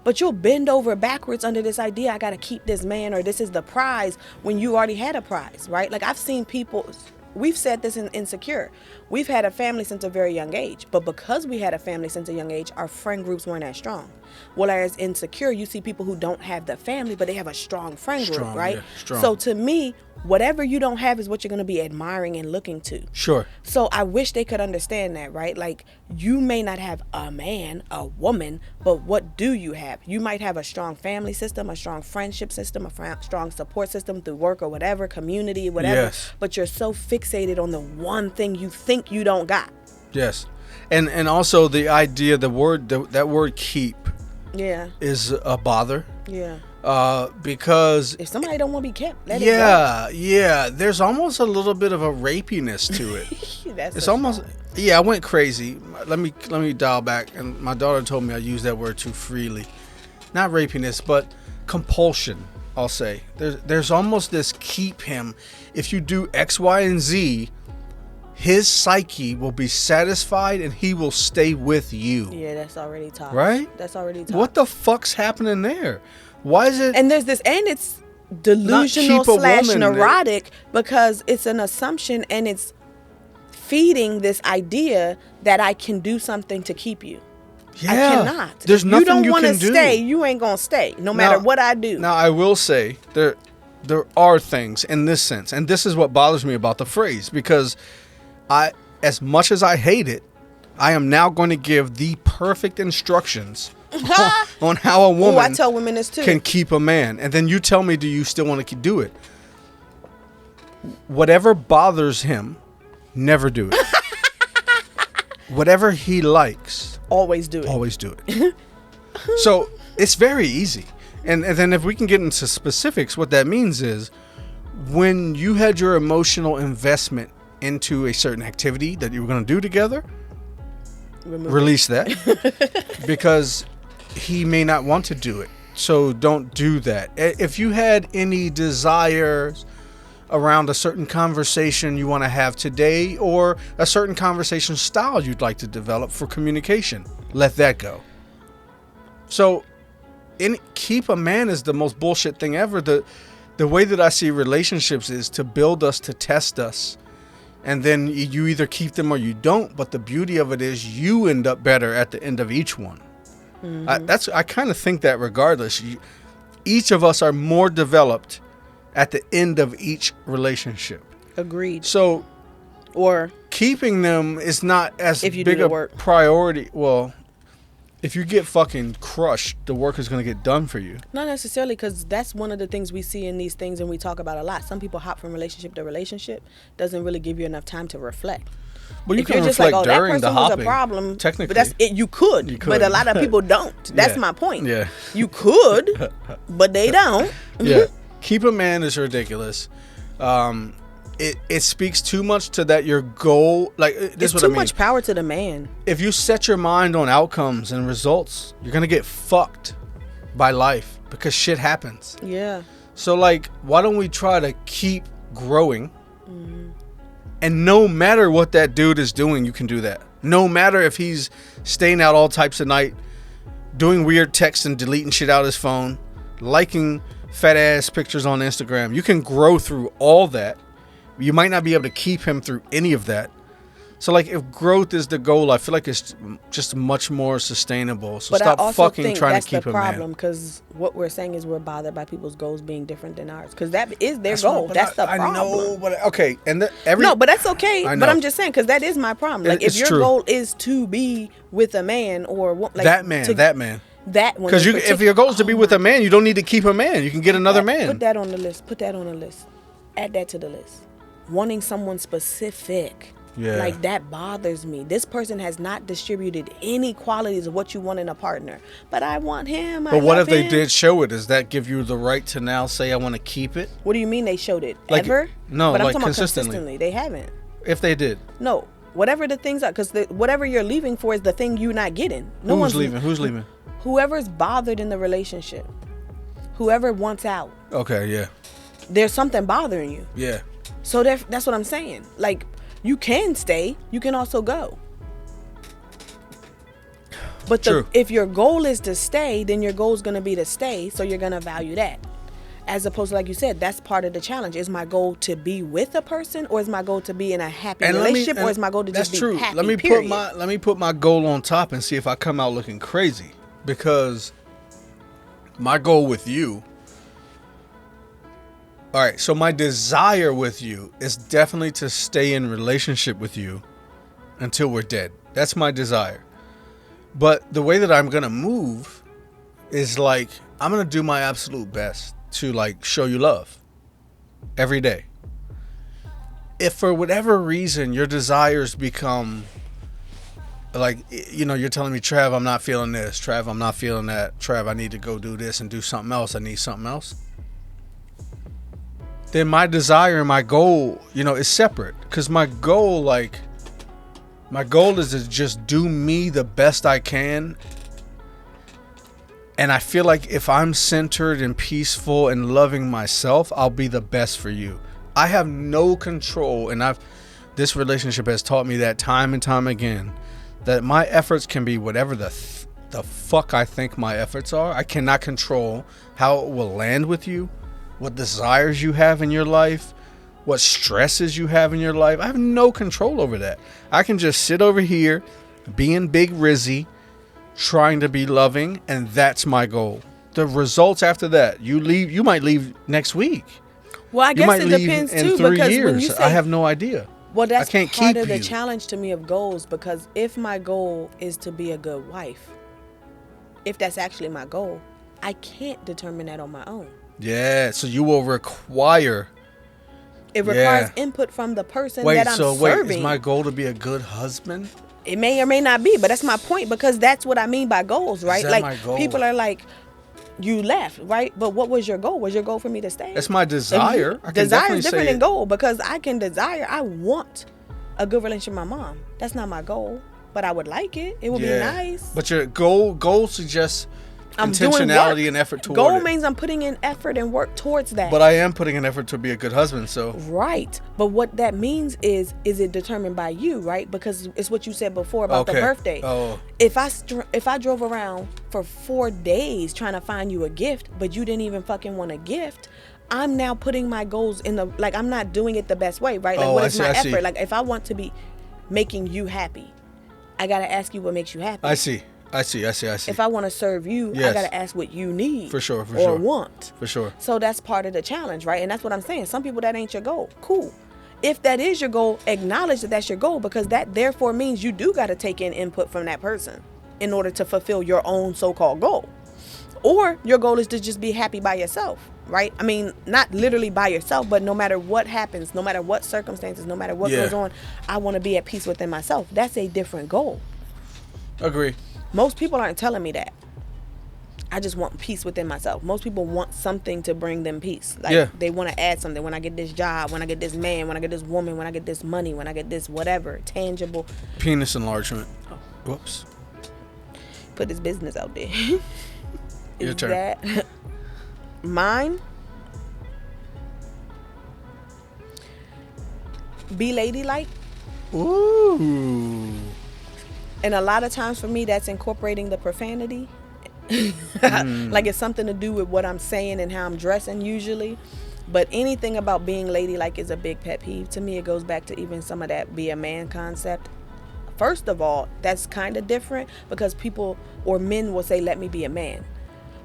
But you'll bend over backwards under this idea, I got to keep this man, or this is the prize, when you already had a prize, right? Like I've seen people, we've said this in Insecure. We've had a family since a very young age. But because we had a family since a young age, our friend groups weren't as strong. Whereas Insecure, you see people who don't have the family, but they have a strong friend group, right? Yeah, strong. So to me, whatever you don't have is what you're going to be admiring and looking to. Sure. So I wish they could understand that, right? Like, you may not have a man, a woman, but what do you have? You might have a strong family system, a strong friendship system, a strong support system through work or whatever, community, whatever. Yes. But you're so fixated on the one thing you think you don't got. Yes. And also the idea, that word keep. Yeah. Is a bother. Yeah. Because if somebody don't want to be kept, let it go. Yeah. There's almost a little bit of a rapiness to it. It's almost I went crazy. Let me dial back. And my daughter told me I used that word too freely. Not rapiness, but compulsion. I'll say there's almost this keep him. If you do X, Y, and Z, his psyche will be satisfied and he will stay with you. Yeah, that's already tough. Right? That's already tough. What the fuck's happening there? Why is it? And it's delusional / neurotic because it's an assumption and it's feeding this idea that I can do something to keep you. Yeah. I cannot. There's nothing you can do. You don't want to stay, you ain't going to stay no matter what I do. Now, I will say there are things in this sense, and this is what bothers me about the phrase, because as much as I hate it, I am now going to give the perfect instructions on how a woman I tell women this too. Can keep a man. And then you tell me, do you still want to do it? Whatever bothers him, never do it. Whatever he likes, always do it. Always do it. So it's very easy. And then if we can get into specifics, what that means is when you had your emotional investment into a certain activity that you were going to do together, release that. Because he may not want to do it. So don't do that. If you had any desires around a certain conversation you want to have today, or a certain conversation style you'd like to develop for communication, let that go. So keep a man is the most bullshit thing ever. The way that I see relationships is to build us, to test us. And then you either keep them or you don't. But the beauty of it is you end up better at the end of each one. Mm-hmm. I kind of think that regardless, each of us are more developed at the end of each relationship. Agreed. So, or keeping them is not as big a priority. Well, if you get fucking crushed, the work is going to get done for you. Not necessarily, because that's one of the things we see in these things and we talk about a lot. Some people hop from relationship to relationship. Doesn't really give you enough time to reflect. Well, you can reflect during the hopping. Was a problem, technically. But that's it. You could, but a lot of people don't. That's my point. Yeah. You could, but they don't. Yeah. Keep a man is ridiculous. It speaks too much to that your goal. Like this, it's too much power to the man. If you set your mind on outcomes and results, you're gonna get fucked by life because shit happens. Yeah. So like, why don't we try to keep growing? And no matter what that dude is doing, you can do that. No matter if he's staying out all types of night, doing weird texts and deleting shit out of his phone, liking fat ass pictures on Instagram, you can grow through all that. You might not be able to keep him through any of that. So, like, if growth is the goal, I feel like it's just much more sustainable. So but stop I also fucking think trying that's to keep the him, man. problem, because what we're saying is we're bothered by people's goals being different than ours, because that is their That's goal. what- That's the I problem. know, but okay, and No, but that's okay. I But know. I'm just saying, because that is my problem. Like, if It's your true. goal is to be with a man or like that man. that one, Because if your goal is to be with a man, you don't need to keep a man. You can get another man. Put that on the list. Put that on the list. Add that to the list. Wanting someone specific. Yeah. Like, that bothers me. This person has not distributed any qualities of what you want in a partner. But I want him. But what if they did show it? Does that give you the right to now say I want to keep it? What do you mean they showed it? Like, Ever? no, but I'm like talking consistently. about consistently. They haven't. If they did. No. Whatever the things are, because whatever you're leaving for is the thing you're not getting. Who's leaving? Who's leaving? Whoever's bothered in the relationship. Whoever wants out. Okay, yeah. There's something bothering you. Yeah. So that's what I'm saying. Like, you can stay. You can also go. But True. if your goal is to stay, then your goal is going to be to stay. So you're going to value that. As opposed to, like you said, that's part of the challenge. Is my goal to be with a person, or is my goal to be in a happy relationship, or is my goal to just be happy? That's true. Let me put my goal on top and see if I come out looking crazy. Because my goal with you, all right, so my desire with you is definitely to stay in relationship with you until we're dead. That's my desire. But the way that I'm going to move is like, I'm going to do my absolute best to like show you love every day. If for whatever reason your desires become like, you know, you're telling me, Trav, I'm not feeling this. Trav, I'm not feeling that. Trav, I need to go do this and do something else. I need something else. Then my desire and my goal, you know, is separate. Because my goal is to just do me the best I can. And I feel like if I'm centered and peaceful and loving myself, I'll be the best for you. I have no control, and this relationship has taught me that time and time again, that my efforts can be whatever the fuck I think my efforts are. I cannot control how it will land with you, what desires you have in your life, what stresses you have in your life. I have no control over that. I can just sit over here, being Big Rizzy, trying to be loving, and that's my goal. The results after that, you might leave next week. Well, I guess it depends in too, 3 because years. when you say, I have no idea. well, that's I can't part keep of the you. challenge to me of goals, because if my goal is to be a good wife, if that's actually my goal, I can't determine that on my own. Yeah, so you will require. It requires input from the person that I'm serving. Is my goal to be a good husband? It may or may not be, but that's my point, because that's what I mean by goals, right? that Like, my goal? people are like, you left, right? But what was your goal? Was your goal for me to stay? That's my desire. I can Desire definitely is different say than goal, because I can desire, I want a good relationship with my mom. That's not my goal, but I would like it. It would be nice. But your goal suggests I'm doing intentionality work. and effort toward Goal it. means I'm putting in effort and work towards that. But I am putting an effort to be a good husband, so. Right. But what that means is it determined by you, right? Because it's what you said before about the birthday. Oh. If I drove around for 4 days trying to find you a gift, but you didn't even fucking want a gift, I'm now putting my goals in the, like, I'm not doing it the best way, right? Like, what is my effort? Like, if I want to be making you happy, I got to ask you what makes you happy. I see. If I want to serve you, I got to ask what you need. For sure. Or want. For sure. So that's part of the challenge, right? And that's what I'm saying. Some people, that ain't your goal. Cool. If that is your goal, acknowledge that that's your goal, because that therefore means you do got to take in input from that person in order to fulfill your own so-called goal. Or your goal is to just be happy by yourself, right? I mean, not literally by yourself, but no matter what happens, no matter what circumstances, no matter what goes on, I want to be at peace within myself. That's a different goal. Agree. Most people aren't telling me that. I just want peace within myself. Most people want something to bring them peace. Like, they want to add something. When I get this job, when I get this man, when I get this woman, when I get this money, when I get this whatever, tangible. Penis enlargement. Whoops. Put this business out there. Your turn. That mine? Be ladylike. Ooh. And a lot of times for me, that's incorporating the profanity. Like, it's something to do with what I'm saying and how I'm dressing usually. But anything about being ladylike is a big pet peeve. To me, it goes back to even some of that be a man concept. First of all, that's kind of different because people or men will say, let me be a man.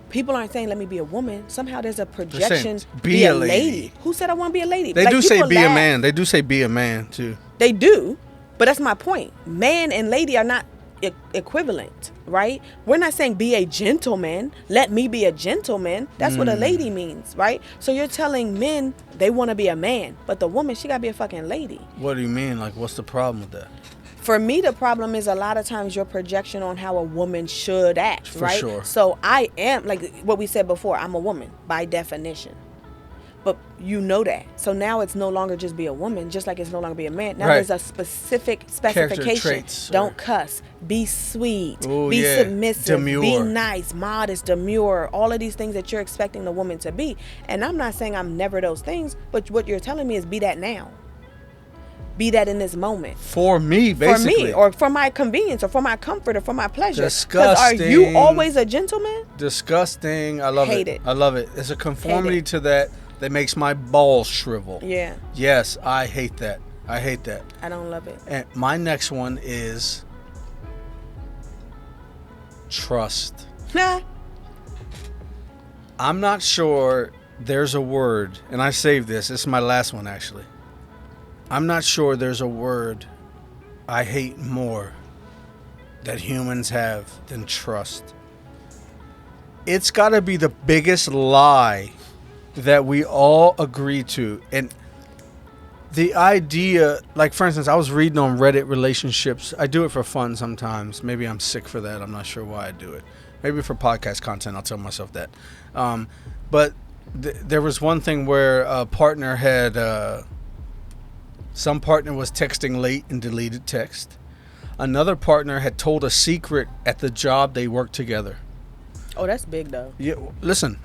People aren't saying, let me be a woman. Somehow there's a projection, be a lady. Who said I want to be a lady? They do say be a man. They do say be a man, too. They do. But that's my point. Man and lady are not equivalent, right? We're not saying be a gentleman. Let me be a gentleman. That's what a lady means, right? So you're telling men they want to be a man, but the woman, she got to be a fucking lady. What do you mean? Like, what's the problem with that? For me, the problem is a lot of times your projection on how a woman should act, right? For sure. So I am, like what we said before, I'm a woman by definition. But you know that. So now it's no longer just be a woman, just like it's no longer be a man. Now there's a specific specification. Traits, don't cuss. Be sweet. Be submissive. Demure. Be nice, modest, demure. All of these things that you're expecting the woman to be. And I'm not saying I'm never those things, but what you're telling me is be that now. Be that in this moment. For me, basically. For me, or for my convenience, or for my comfort, or for my pleasure. Disgusting. Are you always a gentleman? Disgusting. I love Hate it. I love it. It's a conformity to that makes my balls shrivel. Yeah. Yes, I hate that. I hate that. I don't love it. And my next one is trust. I'm not sure there's a word, and I saved this. This is my last one, actually. I'm not sure there's a word I hate more that humans have than trust. It's got to be the biggest lie that we all agree to. And the idea, like for instance, I was reading on Reddit relationships. I do it for fun sometimes. Maybe I'm sick for that. I'm not sure why I do it. Maybe for podcast content, I'll tell myself that. But there was one thing where a partner had... some partner was texting late and deleted text. Another partner had told a secret at the job they worked together. Oh, that's big though. Yeah, listen.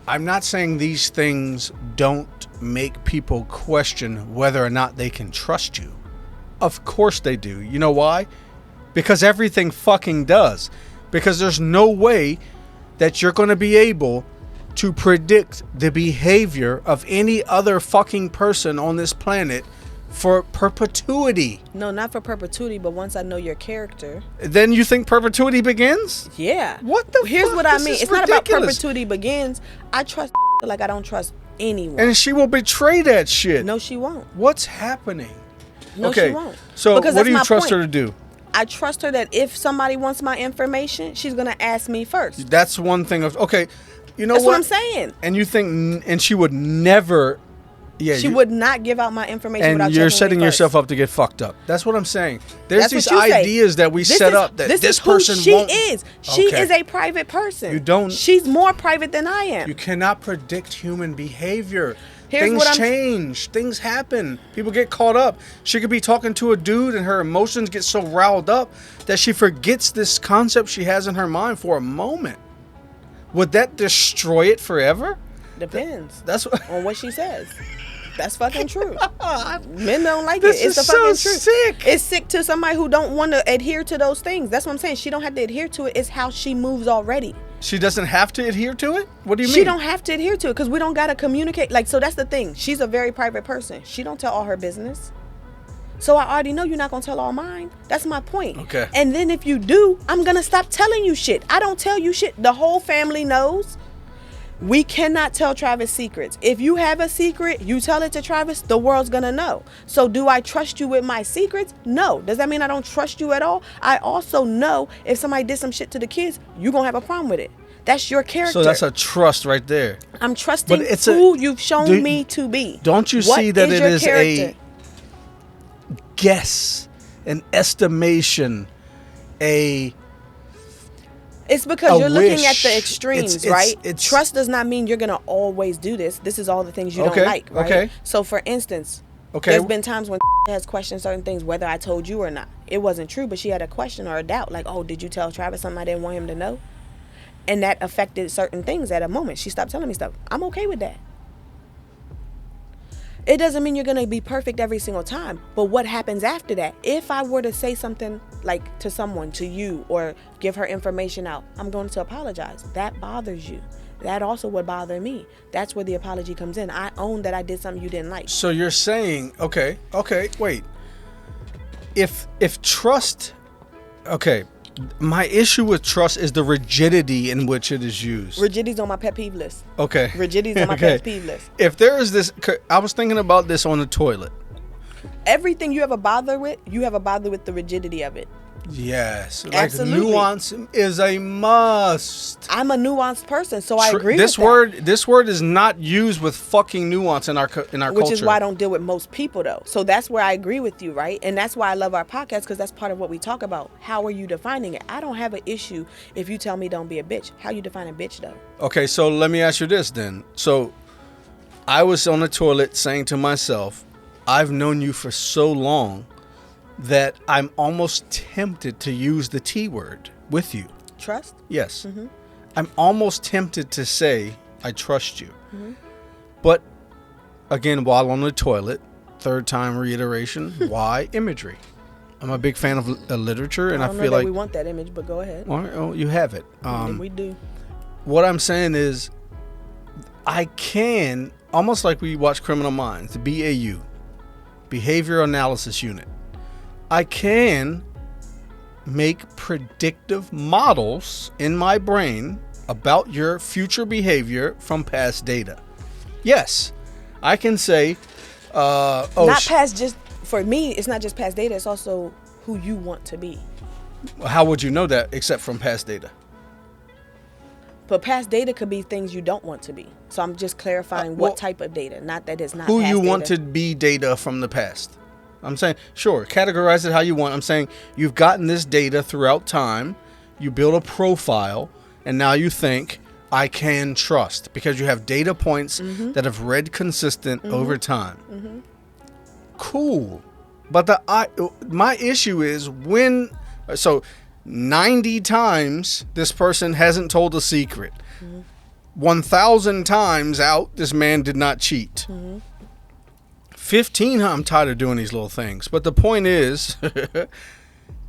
I'm not saying these things don't make people question whether or not they can trust you. Of course they do. You know why? Because everything fucking does. Because there's no way that you're going to be able to predict the behavior of any other fucking person on this planet for perpetuity. No, not for perpetuity, but once I know your character. Then you think perpetuity begins? Yeah. What the Here's fuck? what I This mean. is It's not about ridiculous. perpetuity begins. I trust like I don't trust anyone. And she will betray that shit. No, she won't. What's happening? No, okay, she won't. So Because what do that's you my trust point. her to do? I trust her that if somebody wants my information, she's going to ask me first. That's one thing of, okay, you know That's what? what I'm saying. And you think, and she would never, she would not give out my information without and you're checking setting me yourself first. up to get fucked up. That's what I'm saying. There's That's these what you say. ideas that we This set is- up that this is person who she won't. is. She Okay. is a private person. You don't- She's more private than I am. You cannot predict human behavior. Here's Things what I'm- change. Things happen. People get caught up. She could be talking to a dude and her emotions get so riled up that she forgets this concept she has in her mind for a moment. Would that destroy it forever? Depends That's what. on what she says. That's fucking true. Men don't like This it. It's is the fucking so truth. sick. It's sick to somebody who don't want to adhere to those things. That's what I'm saying. She don't have to adhere to it. It's how she moves already. She doesn't have to adhere to it? What do you mean? She don't have to adhere to it because we don't got to communicate. Like, so that's the thing. She's a very private person. She don't tell all her business. So I already know you're not going to tell all mine. That's my point. Okay. And then if you do, I'm going to stop telling you shit. I don't tell you shit. The whole family knows. We cannot tell Travis secrets. If you have a secret, you tell it to Travis, the world's gonna know. So do I trust you with my secrets? No. Does that mean I don't trust you at all? I also know if somebody did some shit to the kids, you're gonna have a problem with it. That's your character. So that's a trust right there. I'm trusting But it's who you've shown me to be. Don't you What see that it your is character? a guess, an estimation, It's because you're looking at wish. the extremes, It's- right? Trust does not mean you're gonna always do this. This is all the things you Okay, don't like, right? okay. So for instance, Okay. there's been times when has questioned certain things, whether I told you or not. It wasn't true, but she had a question or a doubt, like, oh, did you tell Travis something I didn't want him to know? And that affected certain things at a moment. She stopped telling me stuff. I'm okay with that. It doesn't mean you're going to be perfect every single time. But what happens after that? If I were to say something like to someone, to you, or give her information out, I'm going to apologize. That bothers you. That also would bother me. That's where the apology comes in. I own that I did something you didn't like. So you're saying, okay, wait. If trust, okay, my issue with trust is the rigidity in which it is used. Rigidity's on my pet peeve list. Okay. Rigidity's on my pet peeve list. If there is this, I was thinking about this on the toilet. Everything you have a bother with, you have a bother with the rigidity of it. Yes. Like Absolutely. nuance is a must. I'm a nuanced person, so I agree this with that. This word is not used with fucking nuance in our culture. Which is why I don't deal with most people, though. So that's where I agree with you, right? And that's why I love our podcast, because that's part of what we talk about. How are you defining it? I don't have an issue if you tell me don't be a bitch. How you define a bitch, though? Okay, so let me ask you this then. So I was on the toilet saying to myself, I've known you for so long that I'm almost tempted to use the T word with you. Trust? Yes. Mm-hmm. I'm almost tempted to say, I trust you. Mm-hmm. But again, while on the toilet, third time reiteration, why imagery? I'm a big fan of literature, and I feel like we want that image, but go ahead. Well, you have it. We do. What I'm saying is, I can, almost like we watch Criminal Minds, the BAU, Behavior Analysis Unit. I can make predictive models in my brain about your future behavior from past data. Yes, I can say, past just, for me, it's not just past data, it's also who you want to be. How would you know that except from past data? But past data could be things you don't want to be. So I'm just clarifying what type of data, not that it's not who past you data. want to be data from the past. I'm saying, sure, categorize it how you want. I'm saying you've gotten this data throughout time. You build a profile, and now you think, I can trust, because you have data points that have read consistent over time. Mm-hmm. Cool. But my issue is so 90 times this person hasn't told a secret. 1,000 times out, this man did not cheat. 15, I'm tired of doing these little things. But the point is,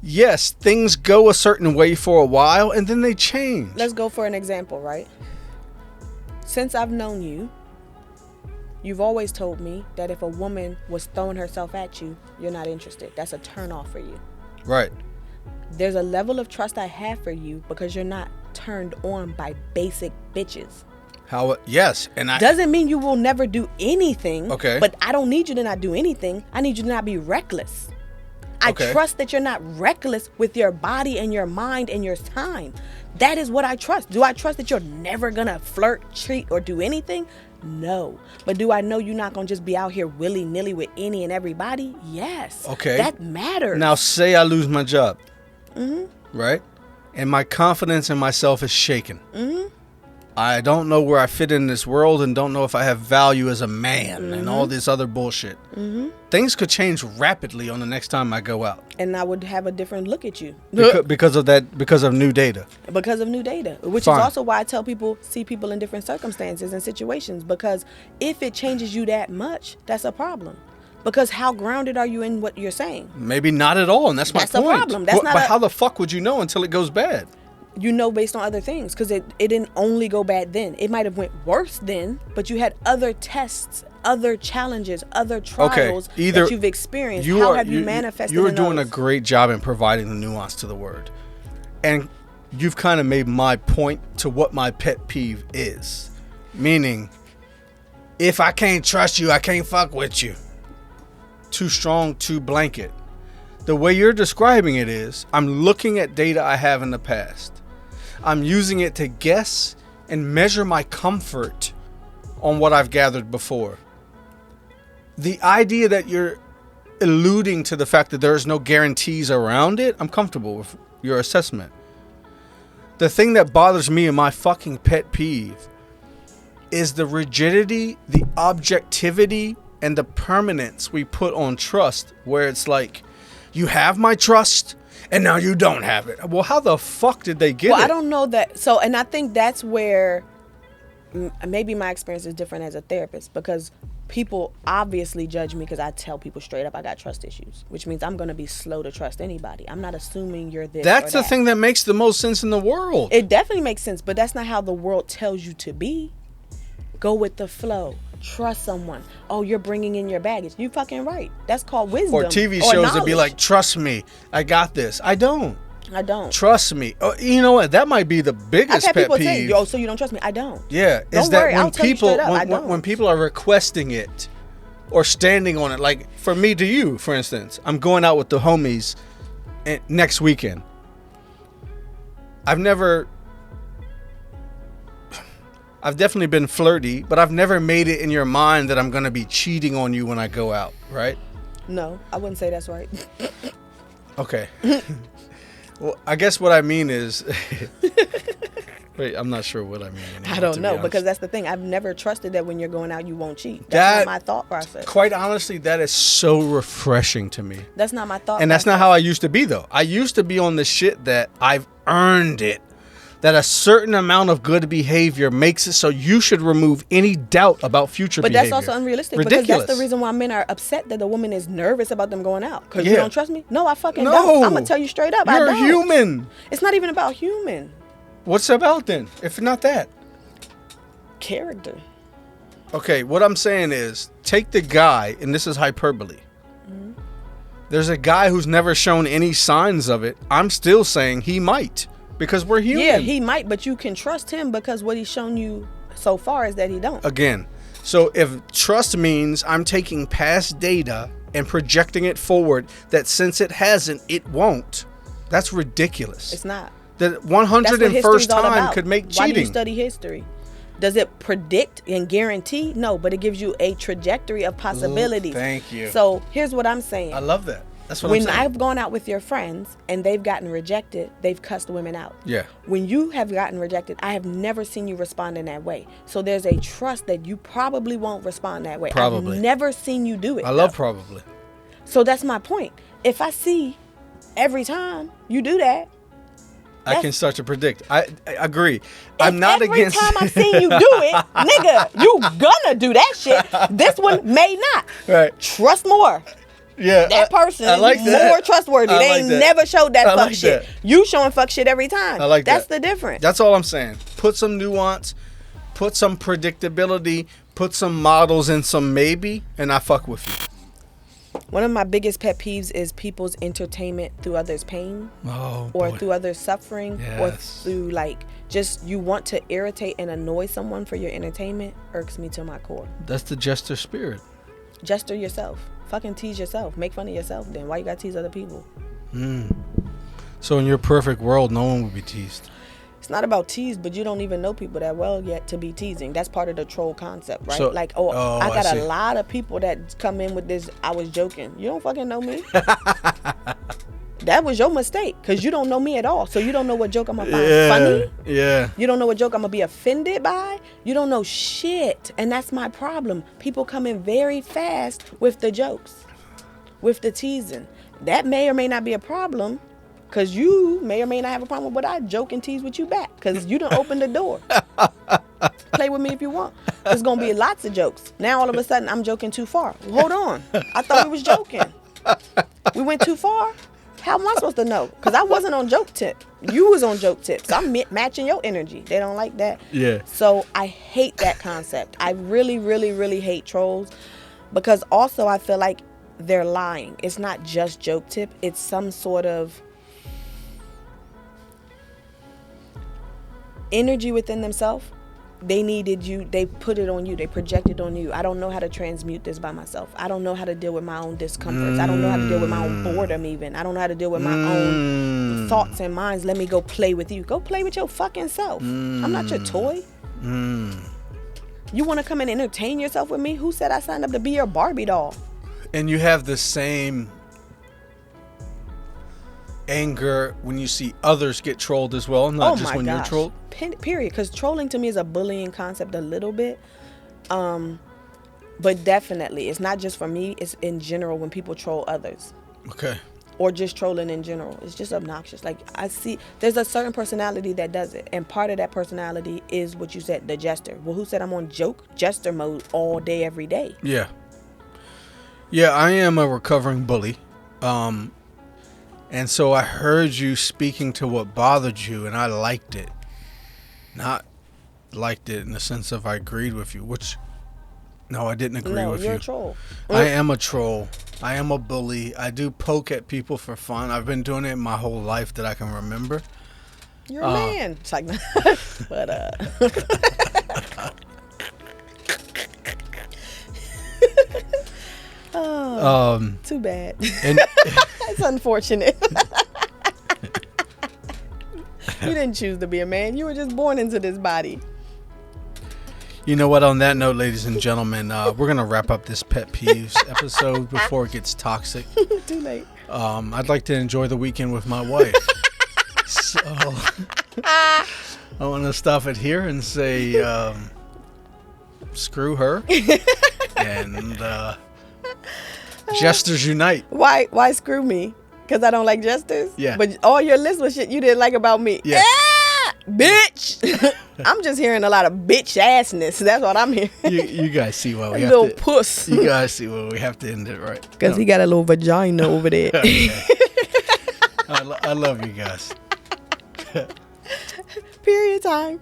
yes, things go a certain way for a while and then they change. Let's go for an example, right? Since I've known you, you've always told me that if a woman was throwing herself at you, you're not interested. That's a turn off for you. Right. There's a level of trust I have for you because you're not turned on by basic bitches. Yes, and doesn't mean you will never do anything. Okay. But I don't need you to not do anything. I need you to not be reckless. I trust that you're not reckless with your body and your mind and your time. That is what I trust. Do I trust that you're never gonna flirt, cheat, or do anything? No. But do I know you're not gonna just be out here willy-nilly with any and everybody? Yes. Okay. That matters. Now say I lose my job. Right? And my confidence in myself is shaken. I don't know where I fit in this world and don't know if I have value as a man and all this other bullshit. Things could change rapidly on the next time I go out. And I would have a different look at you. Because of new data. Because of new data. Which Fine. is also why I tell people, see people in different circumstances and situations. Because if it changes you that much, that's a problem. Because how grounded are you in what you're saying? Maybe not at all, and that's my point. That's a problem. But how the fuck would you know until it goes bad? You know based on other things, because it didn't only go bad then. It might have went worse then, but you had other tests, other challenges, other trials that you've experienced. How have you manifested You're in doing those? a great job in providing the nuance to the word. And you've kind of made my point to what my pet peeve is. Meaning, if I can't trust you, I can't fuck with you. Too strong, too blanket. The way you're describing it is, I'm looking at data I have in the past. I'm using it to guess and measure my comfort on what I've gathered before. The idea that you're alluding to the fact that there's no guarantees around it, I'm comfortable with your assessment. The thing that bothers me and my fucking pet peeve is the rigidity, the objectivity, and the permanence we put on trust, where it's like, you have my trust and now you don't have it. Well, how the fuck did they get it? Well, I don't know that. So, and I think that's where maybe my experience is different as a therapist because people obviously judge me because I tell people straight up I got trust issues, which means I'm going to be slow to trust anybody. I'm not assuming you're this. That's or the that. thing that makes the most sense in the world. It definitely makes sense, but that's not how the world tells you to be. Go with the flow. Trust someone. Oh, you're bringing in your baggage. You fucking right. That's called wisdom. Or TV shows knowledge. that be like, trust me, I got this. I don't. Trust me. Oh, you know what? That might be the biggest I've had pet people peeve. say, yo, so you don't trust me? I don't. Yeah. Don't worry, I'll tell you straight up, when people are requesting it or standing on it, like for me to you, for instance, I'm going out with the homies next weekend. I've definitely been flirty, but I've never made it in your mind that I'm going to be cheating on you when I go out, right? No, I wouldn't say that's right. Okay. Well, I guess what I mean is... Wait, I'm not sure what I mean anymore, I don't know, because that's the thing. I've never trusted that when you're going out, you won't cheat. That, That's not my thought process. Quite honestly, that is so refreshing to me. That's not my thought And process. that's not how I used to be, though. I used to be on the shit that I've earned it. That a certain amount of good behavior makes it so you should remove any doubt about future behavior. But that's also unrealistic. Ridiculous. Because that's the reason why men are upset that the woman is nervous about them going out. Because you Yeah. don't trust me? No, I fucking No. don't. I'm going to tell you straight up. I You're don't. human. It's not even about human. What's it about then, if not that? Character. Okay, what I'm saying is, take the guy, and this is hyperbole. Mm-hmm. There's a guy who's never shown any signs of it. I'm still saying he might, because we're human. Yeah, he might, but you can trust him because what he's shown you so far is that he don't. Again, so if trust means I'm taking past data and projecting it forward, that since it hasn't, it won't, that's ridiculous. It's not. The 101st time could make cheating. Why do you study history? Does it predict and guarantee? No, but it gives you a trajectory of possibilities. Thank you. So here's what I'm saying. I love that. That's what I'm when saying. I've gone out with your friends and they've gotten rejected, they've cussed women out. Yeah. When you have gotten rejected, I have never seen you respond in that way. So there's a trust that you probably won't respond that way. Probably. I've never seen you do it. I love probably. So that's my point. If I see every time you do that, I can start to predict. I agree. I'm not against. Every time I see you do it, nigga, you gonna do that shit. This one may not. Right. Trust more. Yeah. That person I like that. more trustworthy. I They like ain't that. never showed that I fuck like shit. that. You showing fuck shit every time. I like That's that. the difference. That's all I'm saying. Put some nuance, put some predictability, put some models and some maybe, and I fuck with you. One of my biggest pet peeves is people's entertainment through others' pain or through others' suffering or Yes. through like just you want to irritate and annoy someone for your entertainment irks me to my core. That's the jester spirit. Jester yourself. Fucking tease yourself. Make fun of yourself then. Why you gotta tease other people? So in your perfect world, no one would be teased. It's not about tease, but you don't even know people that well yet to be teasing. That's part of the troll concept, right? So- like, oh, I got I a see. lot of people that come in with this, I was joking. You don't fucking know me. That was your mistake, because you don't know me at all. So you don't know what joke I'm going to find funny. Yeah. You don't know what joke I'm going to be offended by. You don't know shit. And that's my problem. People come in very fast with the jokes, with the teasing. That may or may not be a problem, because you may or may not have a problem with what I joke and tease with you back, because you done opened the door. Play with me if you want. There's going to be lots of jokes. Now all of a sudden I'm joking too far. Hold on. I thought we was joking. We went too far? How am I supposed to know? Because I wasn't on joke tip. You was on joke tip. So I'm matching your energy. They don't like that. Yeah. So I hate that concept. I really, really, really hate trolls, because also I feel like they're lying. It's not just joke tip. It's some sort of energy within themselves. They needed you. They put it on you. They projected on you. I don't know how to transmute this by myself. I don't know how to deal with my own discomforts. I don't know how to deal with my own boredom even. I don't know how to deal with my own thoughts and minds. Let me go play with you. Go play with your fucking self. I'm not your toy. You want to come and entertain yourself with me? Who said I signed up to be your Barbie doll? And you have the same anger when you see others get trolled as well, not just when you're trolled. Period. Because trolling to me is a bullying concept a little bit. But definitely, it's not just for me. It's in general when people troll others. Okay. or just trolling in general. It's just obnoxious. Like, I see there's a certain personality that does it, and part of that personality is what you said, the jester. Well, who said I'm on jester mode all day, every day? Yeah. Yeah, I am a recovering bully. And so I heard you speaking to what bothered you, and I liked it. Not liked it in the sense of I agreed with you, which, no, I didn't agree with you. No, you're a troll. I am a troll. I am a bully. I do poke at people for fun. I've been doing it my whole life that I can remember. You're a man. It's like, but too bad. It's unfortunate. You didn't choose to be a man. You were just born into this body. You know what? On that note, ladies and gentlemen, we're going to wrap up this Pet Peeves episode before it gets toxic. Too late. I'd like to enjoy the weekend with my wife. So I want to stop it here and say screw her. And jesters unite. Why screw me? Because I don't like jesters? Yeah. But all your list was shit you didn't like about me. Yeah. Bitch. I'm just hearing a lot of bitch assness. That's what I'm hearing. You guys see why we have little to. puss. You guys see why we have to end it, right? Because he got a little vagina over there. Okay. I love you guys. Period time.